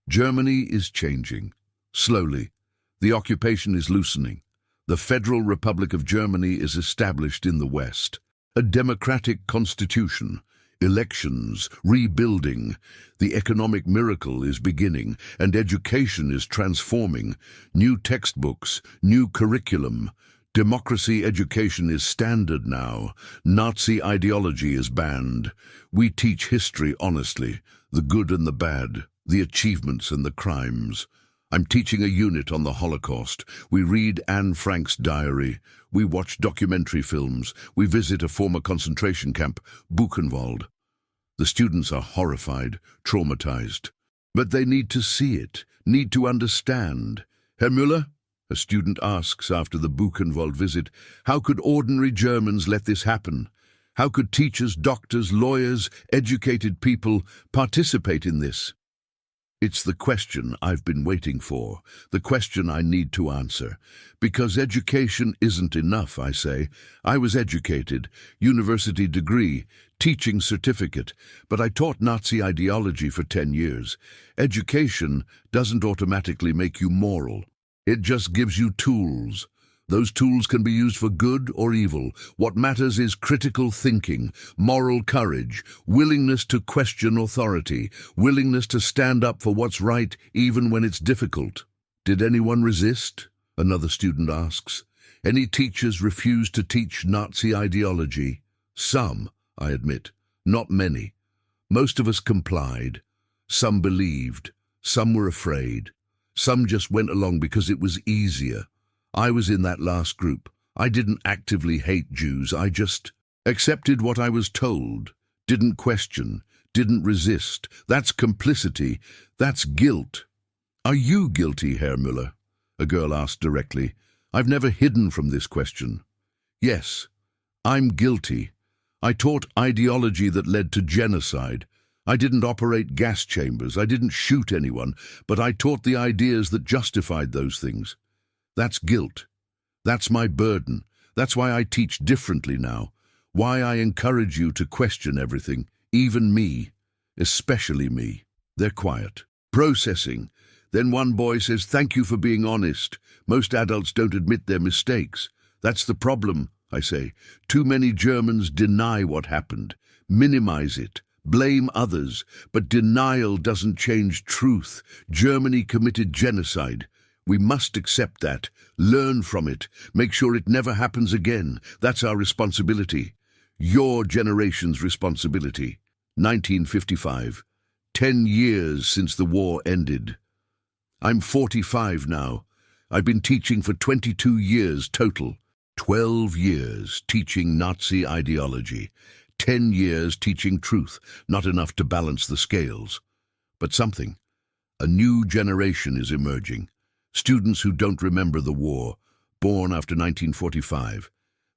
Germany is changing. Slowly. The occupation is loosening. The Federal Republic of Germany is established in the West. A democratic constitution. Elections, rebuilding. The economic miracle is beginning, and education is transforming. New textbooks, new curriculum. Democracy education is standard now. Nazi ideology is banned. We teach history honestly, the good and the bad, the achievements and the crimes. I'm teaching a unit on the Holocaust. We read Anne Frank's diary. We watch documentary films. We visit a former concentration camp, Buchenwald. The students are horrified, traumatized. But they need to see it, need to understand. Herr Müller, a student asks after the Buchenwald visit, how could ordinary Germans let this happen? How could teachers, doctors, lawyers, educated people participate in this? It's the question I've been waiting for, the question I need to answer. Because education isn't enough, I say. I was educated, university degree, teaching certificate, but I taught Nazi ideology for 10 years. Education doesn't automatically make you moral. It just gives you tools. Those tools can be used for good or evil. What matters is critical thinking, moral courage, willingness to question authority, willingness to stand up for what's right even when it's difficult. Did anyone resist? Another student asks. Any teachers refuse to teach Nazi ideology? Some, I admit, not many. Most of us complied. Some believed. Some were afraid. Some just went along because it was easier. I was in that last group. I didn't actively hate Jews. I just accepted what I was told, didn't question, didn't resist. That's complicity. That's guilt. Are you guilty, Herr Müller? A girl asked directly. I've never hidden from this question. Yes, I'm guilty. I taught ideology that led to genocide. I didn't operate gas chambers. I didn't shoot anyone, but I taught the ideas that justified those things. That's guilt. That's my burden. That's why I teach differently now. Why I encourage you to question everything, even me, especially me. They're quiet. Processing. Then one boy says, "Thank you for being honest." Most adults don't admit their mistakes. That's the problem, I say. Too many Germans deny what happened, minimize it, blame others, but denial doesn't change truth. Germany committed genocide. We must accept that, learn from it, make sure it never happens again. That's our responsibility. Your generation's responsibility. 1955. 10 years since the war ended. I'm 45 now. I've been teaching for 22 years total. 12 years teaching Nazi ideology. 10 years teaching truth, not enough to balance the scales. But something. A new generation is emerging. Students who don't remember the war, born after 1945.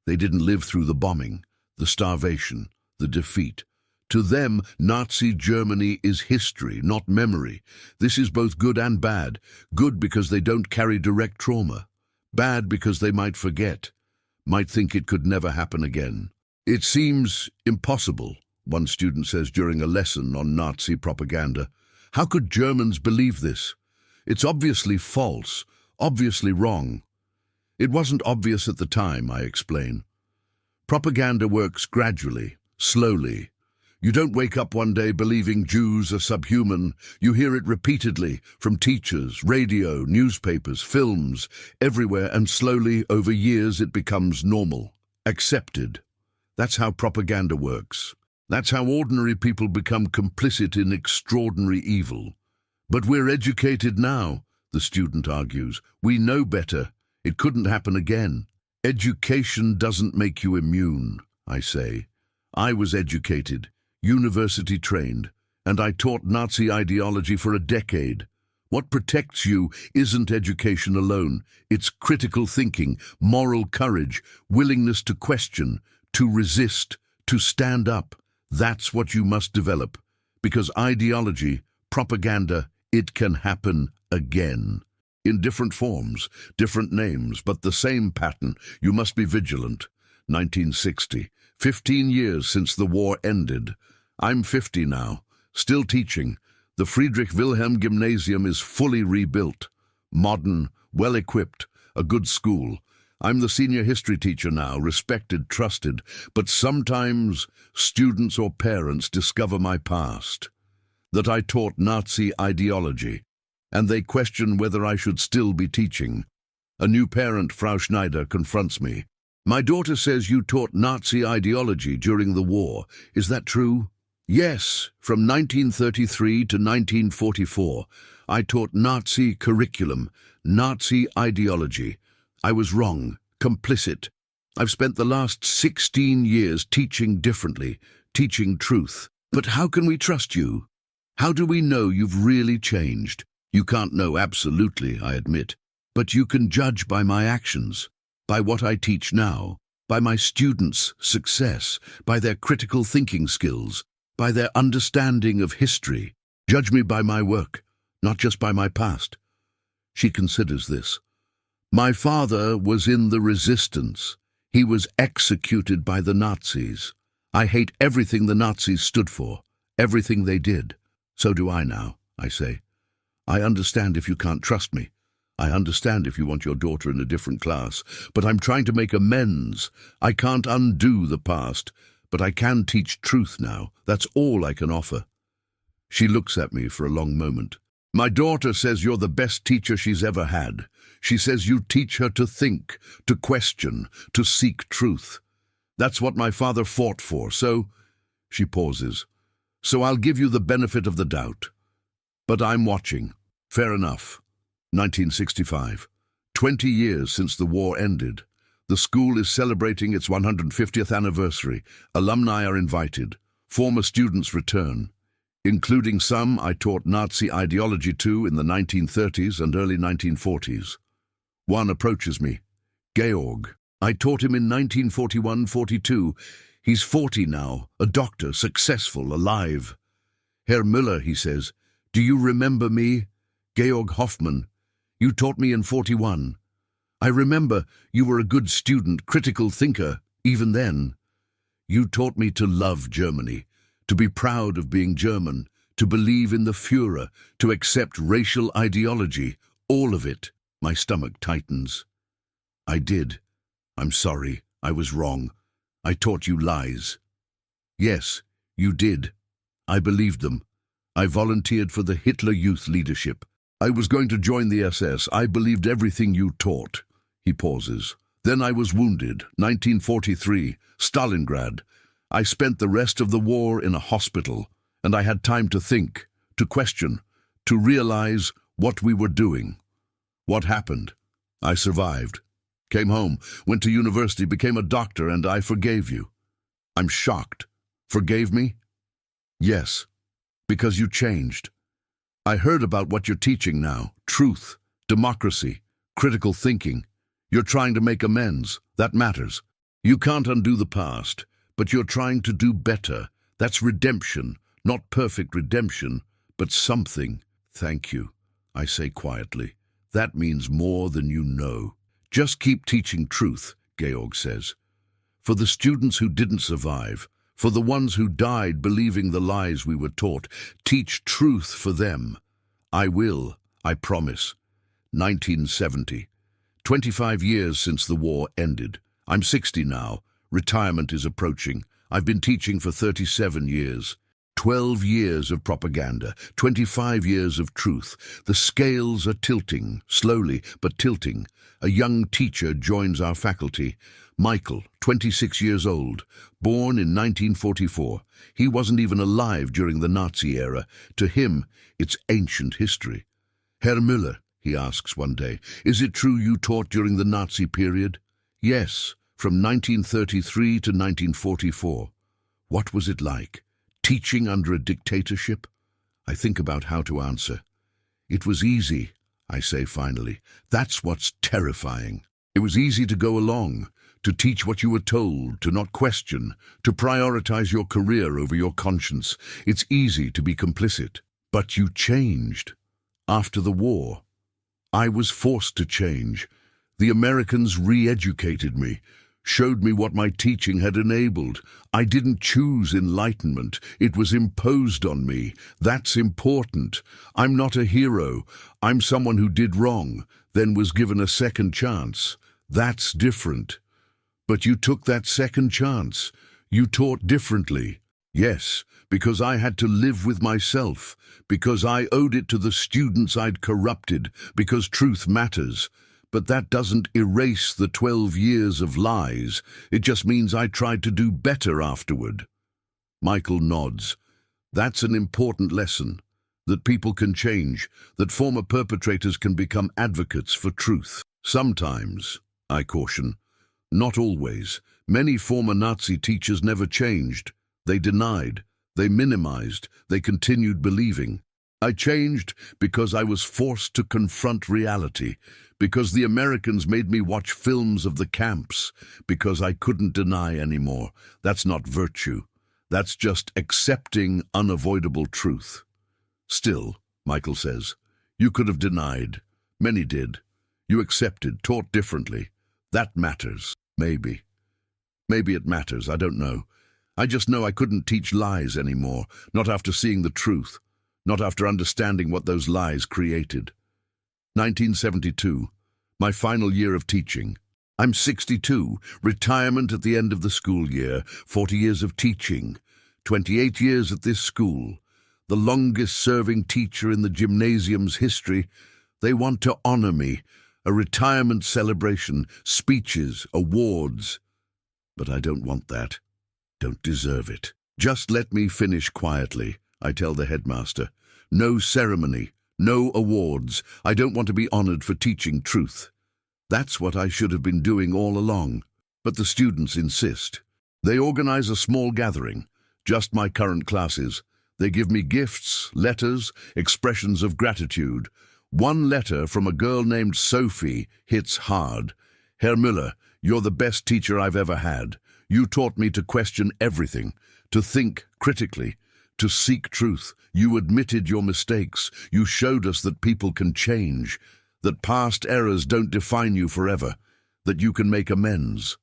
They didn't live through the bombing, the starvation, the defeat. To them, Nazi Germany is history, not memory. This is both good and bad. Good because they don't carry direct trauma. Bad because they might forget, might think it could never happen again. It seems impossible, one student says during a lesson on Nazi propaganda. How could Germans believe this? It's obviously false, obviously wrong. It wasn't obvious at the time, I explain. Propaganda works gradually, slowly. You don't wake up one day believing Jews are subhuman. You hear it repeatedly from teachers, radio, newspapers, films, everywhere, and slowly, over years, it becomes normal, accepted. That's how propaganda works. That's how ordinary people become complicit in extraordinary evil. But we're educated now, the student argues. We know better. It couldn't happen again. Education doesn't make you immune, I say. I was educated. university trained, and I taught Nazi ideology for a decade. What protects you isn't education alone. It's critical thinking, moral courage, willingness to question, to resist, to stand up. That's what you must develop. Because ideology, propaganda, it can happen again. In different forms, different names, but the same pattern. You must be vigilant. 1960, 15 years since the war ended. I'm 50 now, still teaching. The Friedrich Wilhelm Gymnasium is fully rebuilt, modern, well-equipped, a good school. I'm the senior history teacher now, respected, trusted, but sometimes students or parents discover my past, that I taught Nazi ideology, and they question whether I should still be teaching. A new parent, Frau Schneider, confronts me. My daughter says you taught Nazi ideology during the war. Is that true? Yes, from 1933 to 1944, I taught Nazi curriculum, Nazi ideology. I was wrong, complicit. I've spent the last 16 years teaching differently, teaching truth. But how can we trust you? How do we know you've really changed? You can't know absolutely, I admit, but you can judge by my actions, by what I teach now, by my students' success, by their critical thinking skills, by their understanding of history. Judge me by my work, not just by my past. She considers this. My father was in the resistance. He was executed by the Nazis. I hate everything the Nazis stood for, everything they did. So do I now, I say. I understand if you can't trust me. I understand if you want your daughter in a different class, but I'm trying to make amends. I can't undo the past, but I can teach truth now. That's all I can offer. She looks at me for a long moment. My daughter says you're the best teacher she's ever had. She says you teach her to think, to question, to seek truth. That's what my father fought for, so... She pauses. So I'll give you the benefit of the doubt. But I'm watching. Fair enough. 1965. 20 years since the war ended. The school is celebrating its 150th anniversary. Alumni are invited. Former students return, including some I taught Nazi ideology to in the 1930s and early 1940s. One approaches me. Georg. I taught him in 1941-42. He's 40 now, a doctor, successful, alive. Herr Müller, he says, do you remember me? Georg Hoffmann. You taught me in 41. I remember you were a good student, critical thinker, even then. You taught me to love Germany, to be proud of being German, to believe in the Führer, to accept racial ideology, all of it. My stomach tightens. I did. I'm sorry. I was wrong. I taught you lies. Yes, you did. I believed them. I volunteered for the Hitler Youth leadership. I was going to join the SS. I believed everything you taught. He pauses. Then I was wounded, 1943, Stalingrad. I spent the rest of the war in a hospital, and I had time to think, to question, to realize what we were doing. What happened? I survived. Came home, went to university, became a doctor, and I forgave you. I'm shocked. Forgave me? Yes, because you changed. I heard about what you're teaching now. Truth, democracy, critical thinking. You're trying to make amends. That matters. You can't undo the past, but you're trying to do better. That's redemption. Not perfect redemption, but something. Thank you, I say quietly. That means more than you know. Just keep teaching truth, Georg says. For the students who didn't survive, for the ones who died believing the lies we were taught, teach truth for them. I will, I promise. 1970. 25 years since the war ended. I'm 60 now. Retirement is approaching. I've been teaching for 37 years. 12 years of propaganda, 25 years of truth. The scales are tilting, slowly, but tilting. A young teacher joins our faculty. Michael, 26 years old, born in 1944. He wasn't even alive during the Nazi era. To him, it's ancient history. Herr Müller, he asks one day, is it true you taught during the Nazi period? Yes, from 1933 to 1944. What was it like? Teaching under a dictatorship? I think about how to answer. It was easy, I say finally. That's what's terrifying. It was easy to go along, to teach what you were told, to not question, to prioritize your career over your conscience. It's easy to be complicit. But you changed. After the war, I was forced to change. The Americans re-educated me, showed me what my teaching had enabled. I didn't choose enlightenment. It was imposed on me. That's important. I'm not a hero. I'm someone who did wrong, then was given a second chance. That's different. But you took that second chance. You taught differently. Yes, because I had to live with myself, because I owed it to the students I'd corrupted, because truth matters. But that doesn't erase the 12 years of lies. It just means I tried to do better afterward. Michael nods. That's an important lesson. That people can change, that former perpetrators can become advocates for truth. Sometimes, I caution. Not always. Many former Nazi teachers never changed. They denied. They minimized. They continued believing. I changed because I was forced to confront reality, because the Americans made me watch films of the camps, because I couldn't deny anymore. That's not virtue. That's just accepting unavoidable truth. Still, Michael says, you could have denied. Many did. You accepted, taught differently. That matters. Maybe. Maybe it matters, I don't know. I just know I couldn't teach lies anymore, not after seeing the truth, not after understanding what those lies created. 1972, my final year of teaching. I'm 62, retirement at the end of the school year, 40 years of teaching, 28 years at this school, the longest-serving teacher in the gymnasium's history. They want to honor me, a retirement celebration, speeches, awards. But I don't want that. Don't deserve it. Just let me finish quietly, I tell the headmaster. No ceremony, no awards. I don't want to be honored for teaching truth. That's what I should have been doing all along. But the students insist. They organize a small gathering, just my current classes. They give me gifts, letters, expressions of gratitude. One letter from a girl named Sophie hits hard. Herr Müller, you're the best teacher I've ever had. You taught me to question everything, to think critically, to seek truth. You admitted your mistakes. You showed us that people can change, that past errors don't define you forever, that you can make amends.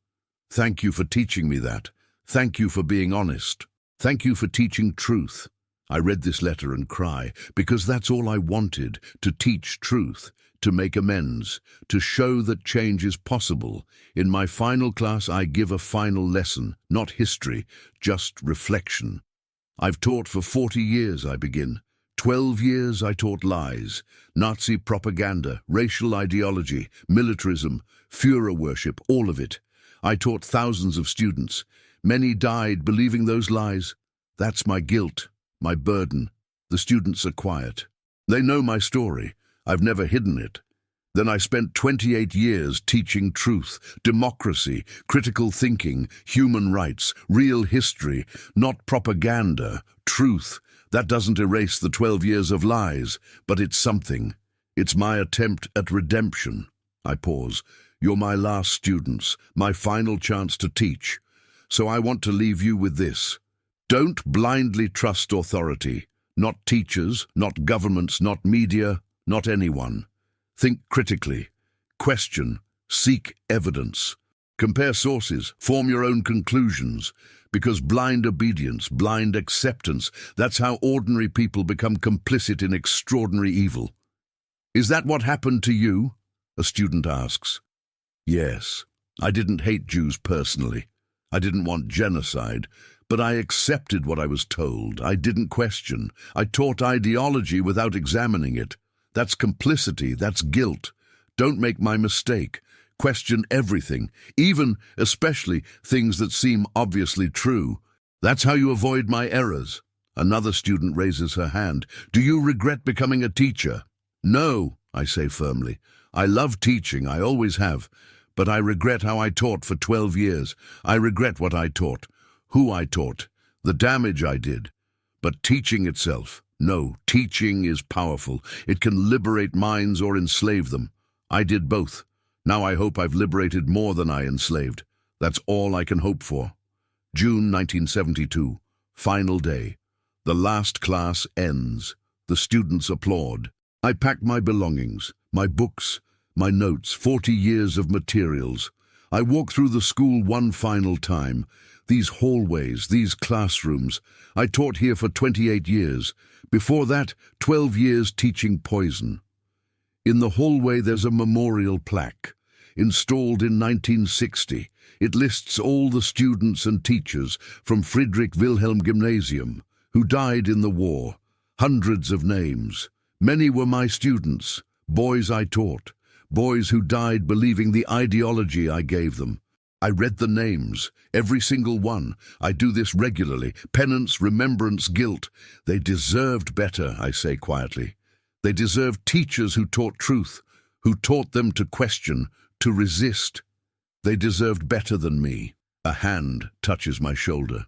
Thank you for teaching me that. Thank you for being honest. Thank you for teaching truth. I read this letter and cry, because that's all I wanted, to teach truth, to make amends, to show that change is possible. In my final class, I give a final lesson, not history, just reflection. I've taught for 40 years, I begin. 12 years I taught lies, Nazi propaganda, racial ideology, militarism, Führer worship, all of it. I taught thousands of students. Many died believing those lies. That's my guilt, my burden. The students are quiet. They know my story. I've never hidden it. Then I spent 28 years teaching truth, democracy, critical thinking, human rights, real history, not propaganda, truth. That doesn't erase the 12 years of lies, but it's something. It's my attempt at redemption. I pause. You're my last students, my final chance to teach. So I want to leave you with this. Don't blindly trust authority. Not teachers, not governments, not media, not anyone. Think critically. Question. Seek evidence. Compare sources. Form your own conclusions. Because blind obedience, blind acceptance, that's how ordinary people become complicit in extraordinary evil. Is that what happened to you? A student asks. Yes. I didn't hate Jews personally. I didn't want genocide. But I accepted what I was told. I didn't question. I taught ideology without examining it. That's complicity. That's guilt. Don't make my mistake. Question everything, even, especially, things that seem obviously true. That's how you avoid my errors. Another student raises her hand. Do you regret becoming a teacher? No, I say firmly. I love teaching, I always have. But I regret how I taught for 12 years. I regret what I taught, who I taught, the damage I did. But teaching itself, no, teaching is powerful. It can liberate minds or enslave them. I did both. Now I hope I've liberated more than I enslaved. That's all I can hope for. June 1972, final day. The last class ends. The students applaud. I pack my belongings, my books, my notes, 40 years of materials. I walk through the school one final time. These hallways, these classrooms. I taught here for 28 years. Before that, 12 years teaching poison. In the hallway there's a memorial plaque, installed in 1960. It lists all the students and teachers from Friedrich Wilhelm Gymnasium who died in the war. Hundreds of names. Many were my students, boys I taught, boys who died believing the ideology I gave them. I read the names, every single one. I do this regularly. Penance, remembrance, guilt. They deserved better, I say quietly. They deserved teachers who taught truth, who taught them to question, to resist. They deserved better than me. A hand touches my shoulder.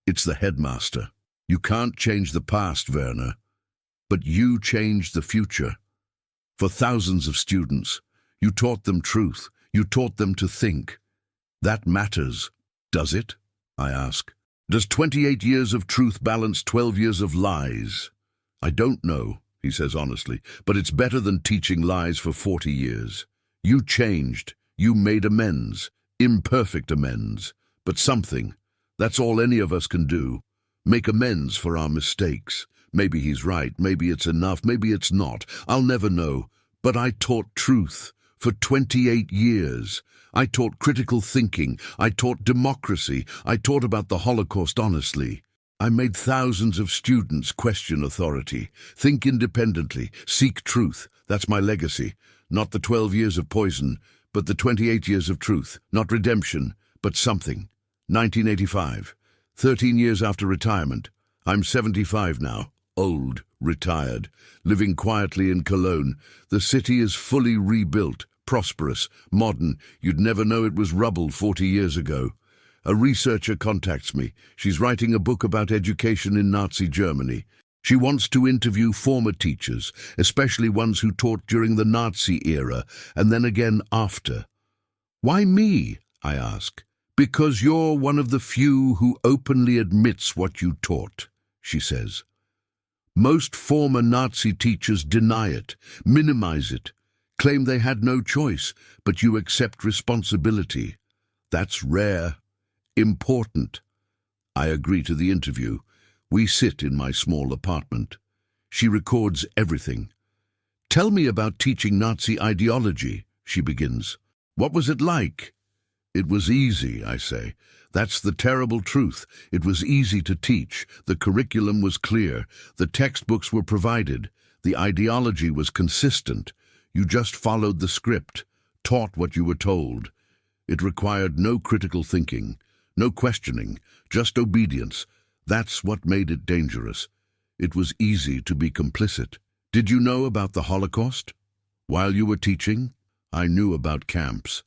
It's the headmaster. You can't change the past, Werner, but you changed the future. For thousands of students, you taught them truth. You taught them to think. That matters, does it? I ask. Does 28 years of truth balance 12 years of lies? I don't know, he says honestly, but it's better than teaching lies for 40 years. You changed. You made amends. Imperfect amends. But something. That's all any of us can do. Make amends for our mistakes. Maybe he's right. Maybe it's enough. Maybe it's not. I'll never know. But I taught truth for 28 years. I taught critical thinking. I taught democracy. I taught about the Holocaust honestly. I made thousands of students question authority, think independently, seek truth. That's my legacy. Not the 12 years of poison, but the 28 years of truth. Not redemption, but something. 1985. 13 years after retirement. I'm 75 now. Old, retired, living quietly in Cologne. The city is fully rebuilt, prosperous, modern. You'd never know it was rubble 40 years ago. A researcher contacts me. She's writing a book about education in Nazi Germany. She wants to interview former teachers, especially ones who taught during the Nazi era and then again after. Why me? I ask. Because you're one of the few who openly admits what you taught, she says. Most former Nazi teachers deny it, minimize it, claim they had no choice, but you accept responsibility. That's rare, important. I agree to the interview. We sit in my small apartment. She records everything. Tell me about teaching Nazi ideology, she begins. What was it like? It was easy, I say. That's the terrible truth. It was easy to teach. The curriculum was clear. The textbooks were provided. The ideology was consistent. You just followed the script, taught what you were told. It required no critical thinking, no questioning, just obedience. That's what made it dangerous. It was easy to be complicit. Did you know about the Holocaust? While you were teaching, I knew about camps.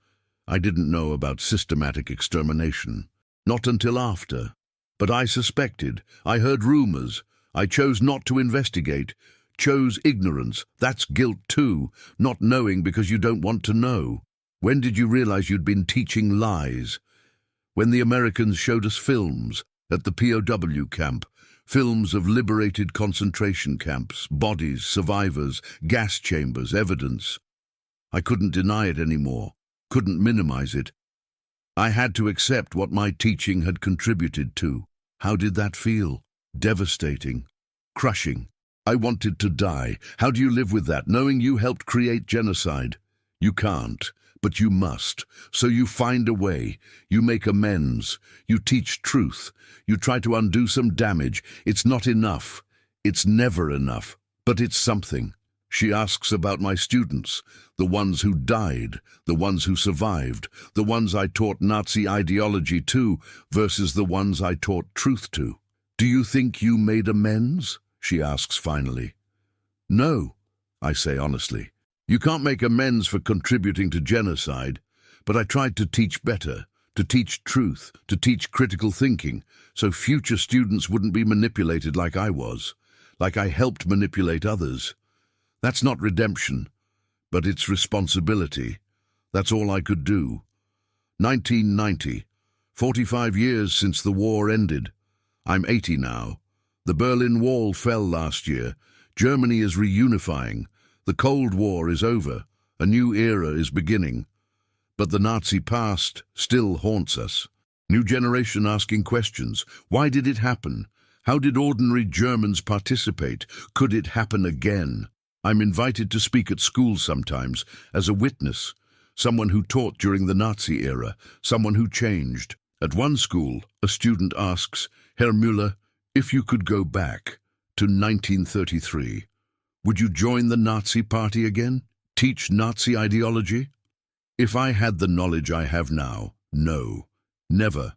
I didn't know about systematic extermination. Not until after. But I suspected. I heard rumors. I chose not to investigate. Chose ignorance. That's guilt too. Not knowing because you don't want to know. When did you realize you'd been teaching lies? When the Americans showed us films at the POW camp. Films of liberated concentration camps, bodies, survivors, gas chambers, evidence. I couldn't deny it anymore. Couldn't minimize it. I had to accept what my teaching had contributed to. How did that feel? Devastating. Crushing. I wanted to die. How do you live with that, knowing you helped create genocide? You can't, but you must. So you find a way. You make amends. You teach truth. You try to undo some damage. It's not enough. It's never enough. But it's something. She asks about my students, the ones who died, the ones who survived, the ones I taught Nazi ideology to versus the ones I taught truth to. Do you think you made amends? She asks finally. No, I say honestly. You can't make amends for contributing to genocide, but I tried to teach better, to teach truth, to teach critical thinking, so future students wouldn't be manipulated like I was, like I helped manipulate others. That's not redemption, but it's responsibility. That's all I could do. 1990, 45 years since the war ended. I'm 80 now. The Berlin Wall fell last year. Germany is reunifying. The Cold War is over. A new era is beginning. But the Nazi past still haunts us. New generation asking questions. Why did it happen? How did ordinary Germans participate? Could it happen again? I'm invited to speak at schools sometimes as a witness, someone who taught during the Nazi era, someone who changed. At one school, a student asks, Herr Müller, if you could go back to 1933, would you join the Nazi Party again? Teach Nazi ideology? If I had the knowledge I have now, no, never.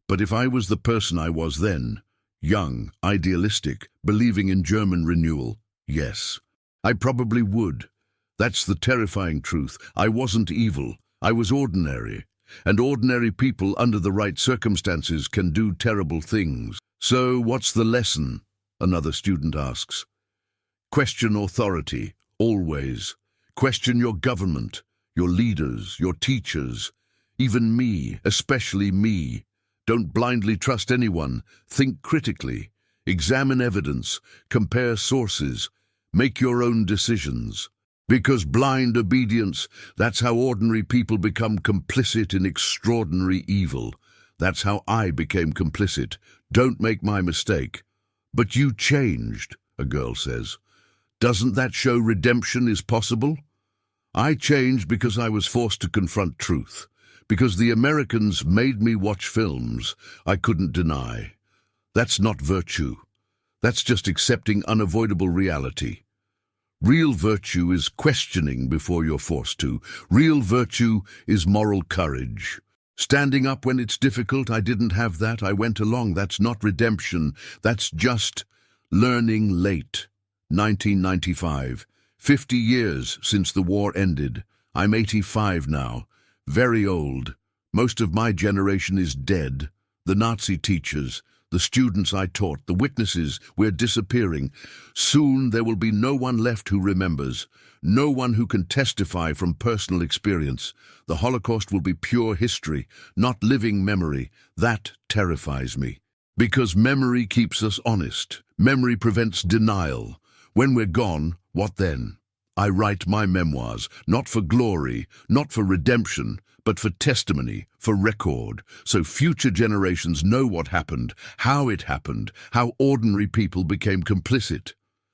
But if I was the person I was then, young, idealistic, believing in German renewal, yes, I probably would. That's the terrifying truth. I wasn't evil. I was ordinary. And ordinary people under the right circumstances can do terrible things. So what's the lesson? Another student asks. Question authority, always. Question your government, your leaders, your teachers, even me, especially me. Don't blindly trust anyone. Think critically. Examine evidence. Compare sources. Make your own decisions. Because blind obedience, that's how ordinary people become complicit in extraordinary evil. That's how I became complicit. Don't make my mistake. But you changed, a girl says. Doesn't that show redemption is possible? I changed because I was forced to confront truth. Because the Americans made me watch films I couldn't deny. That's not virtue. That's just accepting unavoidable reality. Real virtue is questioning before you're forced to. Real virtue is moral courage. Standing up when it's difficult, I didn't have that, I went along. That's not redemption. That's just learning late. 1995. 50 years since the war ended. I'm 85 now. Very old. Most of my generation is dead. The Nazi teachers, the students I taught, the witnesses, we're disappearing. Soon there will be no one left who remembers, no one who can testify from personal experience. The Holocaust will be pure history, not living memory. That terrifies me. Because memory keeps us honest. Memory prevents denial. When we're gone, what then? I write my memoirs, not for glory, not for redemption, but for testimony, for record, so future generations know what happened, how ordinary people became complicit.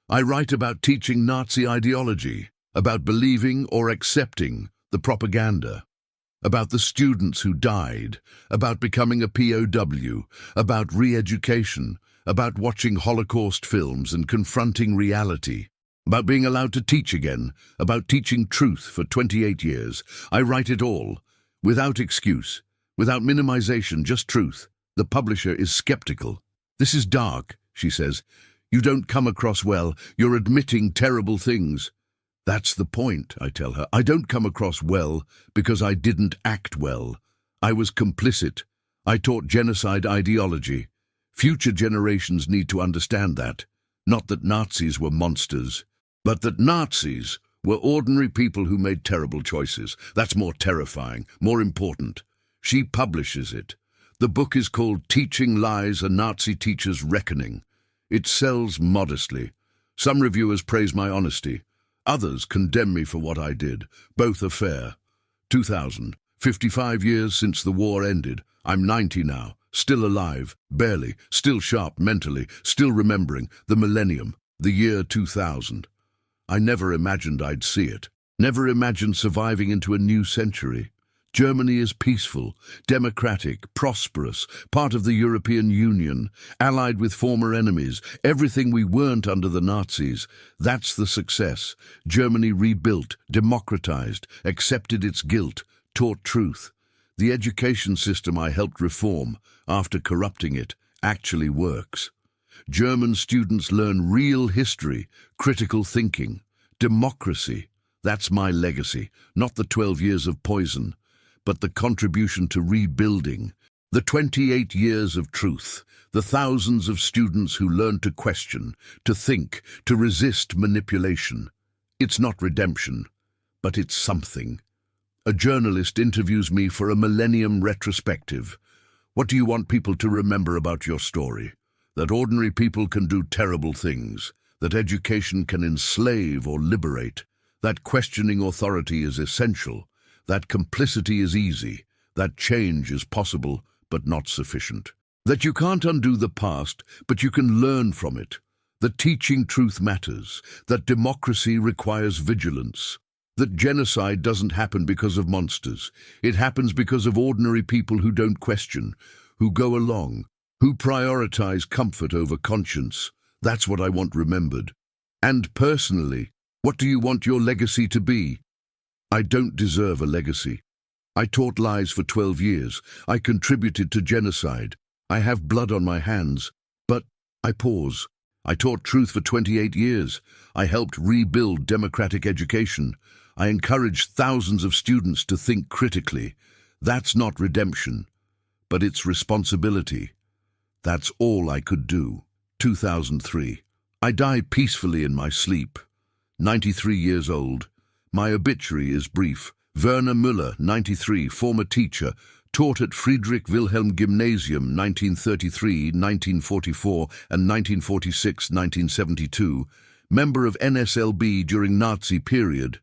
I write about teaching Nazi ideology, about believing or accepting the propaganda, about the students who died, about becoming a POW, about re-education, about watching Holocaust films and confronting reality, about being allowed to teach again, about teaching truth for 28 years. I write it all. Without excuse, without minimization, just truth. The publisher is skeptical. This is dark, she says. You don't come across well. You're admitting terrible things. That's the point, I tell her. I don't come across well because I didn't act well. I was complicit. I taught genocide ideology. Future generations need to understand that. Not that Nazis were monsters, but that Nazis were ordinary people who made terrible choices. That's more terrifying, more important. She publishes it. The book is called Teaching Lies: A Nazi Teacher's Reckoning. It sells modestly. Some reviewers praise my honesty. Others condemn me for what I did. Both are fair. 2000. 55 years since the war ended. I'm 90 now. Still alive. Barely. Still sharp mentally. Still remembering. The millennium. The year 2000. I never imagined I'd see it. Never imagined surviving into a new century. Germany is peaceful, democratic, prosperous, part of the European Union, allied with former enemies, everything we weren't under the Nazis. That's the success. Germany rebuilt, democratized, accepted its guilt, taught truth. The education system I helped reform, after corrupting it, actually works. German students learn real history, critical thinking, democracy. That's my legacy, not the 12 years of poison, but the contribution to rebuilding. The 28 years of truth, the thousands of students who learned to question, to think, to resist manipulation. It's not redemption, but it's something. A journalist interviews me for a millennium retrospective. What do you want people to remember about your story? That ordinary people can do terrible things, that education can enslave or liberate, that questioning authority is essential, that complicity is easy, that change is possible but not sufficient, that you can't undo the past but you can learn from it, that teaching truth matters, that democracy requires vigilance, that genocide doesn't happen because of monsters. It happens because of ordinary people who don't question, who go along, who prioritize comfort over conscience. That's what I want remembered. And personally, what do you want your legacy to be? I don't deserve a legacy. I taught lies for 12 years. I contributed to genocide. I have blood on my hands. But I pause. I taught truth for 28 years. I helped rebuild democratic education. I encouraged thousands of students to think critically. That's not redemption, but it's responsibility. That's all I could do. 2003. I die peacefully in my sleep. 93 years old. My obituary is brief. Werner Müller, 93, former teacher, taught at Friedrich Wilhelm Gymnasium 1933, 1944 and 1946-1972, member of NSLB during Nazi period,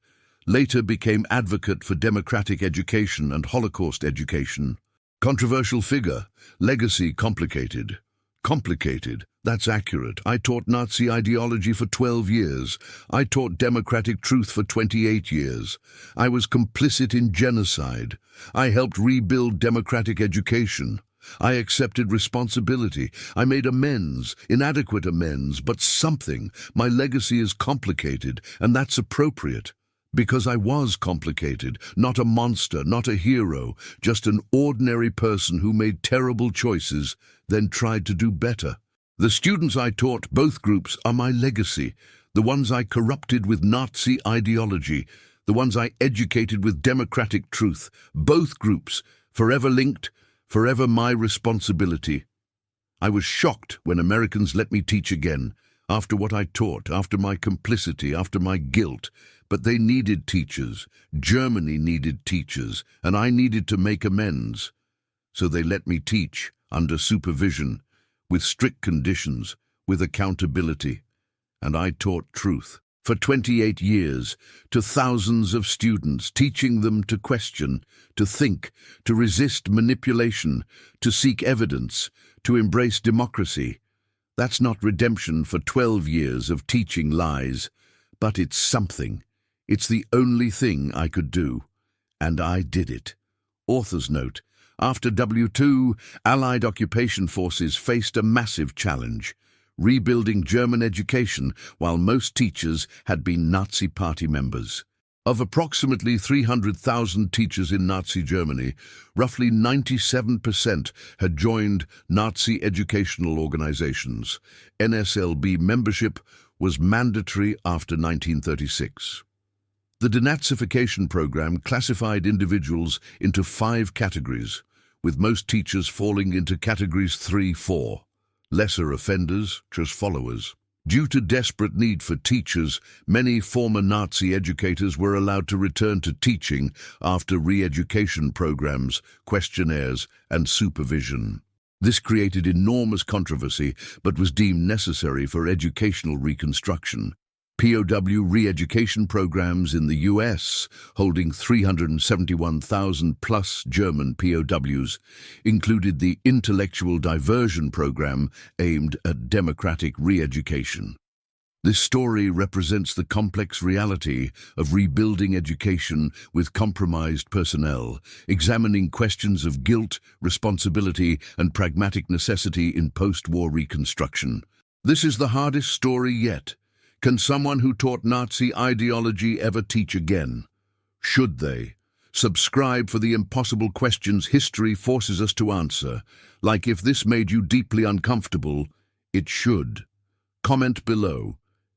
later became advocate for democratic education and Holocaust education. Controversial figure, legacy complicated. Complicated, that's accurate. I taught Nazi ideology for 12 years. I taught democratic truth for 28 years. I was complicit in genocide. I helped rebuild democratic education. I accepted responsibility. I made amends, inadequate amends, but something. My legacy is complicated, and that's appropriate. Because I was complicated, not a monster, not a hero, just an ordinary person who made terrible choices, then tried to do better. The students I taught, both groups, are my legacy. The ones I corrupted with Nazi ideology, the ones I educated with democratic truth, both groups, forever linked, forever my responsibility. I was shocked when Americans let me teach again, after what I taught, after my complicity, after my guilt. But they needed teachers, Germany needed teachers, and I needed to make amends. So they let me teach, under supervision, with strict conditions, with accountability. And I taught truth for 28 years to thousands of students, teaching them to question, to think, to resist manipulation, to seek evidence, to embrace democracy. That's not redemption for 12 years of teaching lies, but it's something. It's the only thing I could do, and I did it. Author's note: after WWII, Allied occupation forces faced a massive challenge, rebuilding German education while most teachers had been Nazi Party members. Of approximately 300,000 teachers in Nazi Germany, roughly 97% had joined Nazi educational organizations. NSLB membership was mandatory after 1936. The denazification program classified individuals into 5 categories, with most teachers falling into categories 3-4. Lesser offenders, just followers. Due to desperate need for teachers, many former Nazi educators were allowed to return to teaching after re-education programs, questionnaires, and supervision. This created enormous controversy, but was deemed necessary for educational reconstruction. POW re-education programs in the US, holding 371,000-plus German POWs, included the Intellectual Diversion Program aimed at democratic re-education. This story represents the complex reality of rebuilding education with compromised personnel, examining questions of guilt, responsibility, and pragmatic necessity in post-war reconstruction. This is the hardest story yet. Can someone who taught Nazi ideology ever teach again? Should they? Subscribe for the impossible questions history forces us to answer. Like, if this made you deeply uncomfortable, it should. Comment below.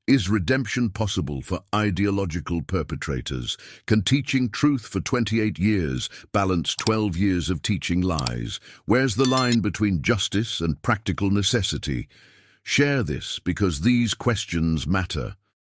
Is redemption possible for ideological perpetrators? Can teaching truth for 28 years balance 12 years of teaching lies? Where's the line between justice and practical necessity? Share this because these questions matter.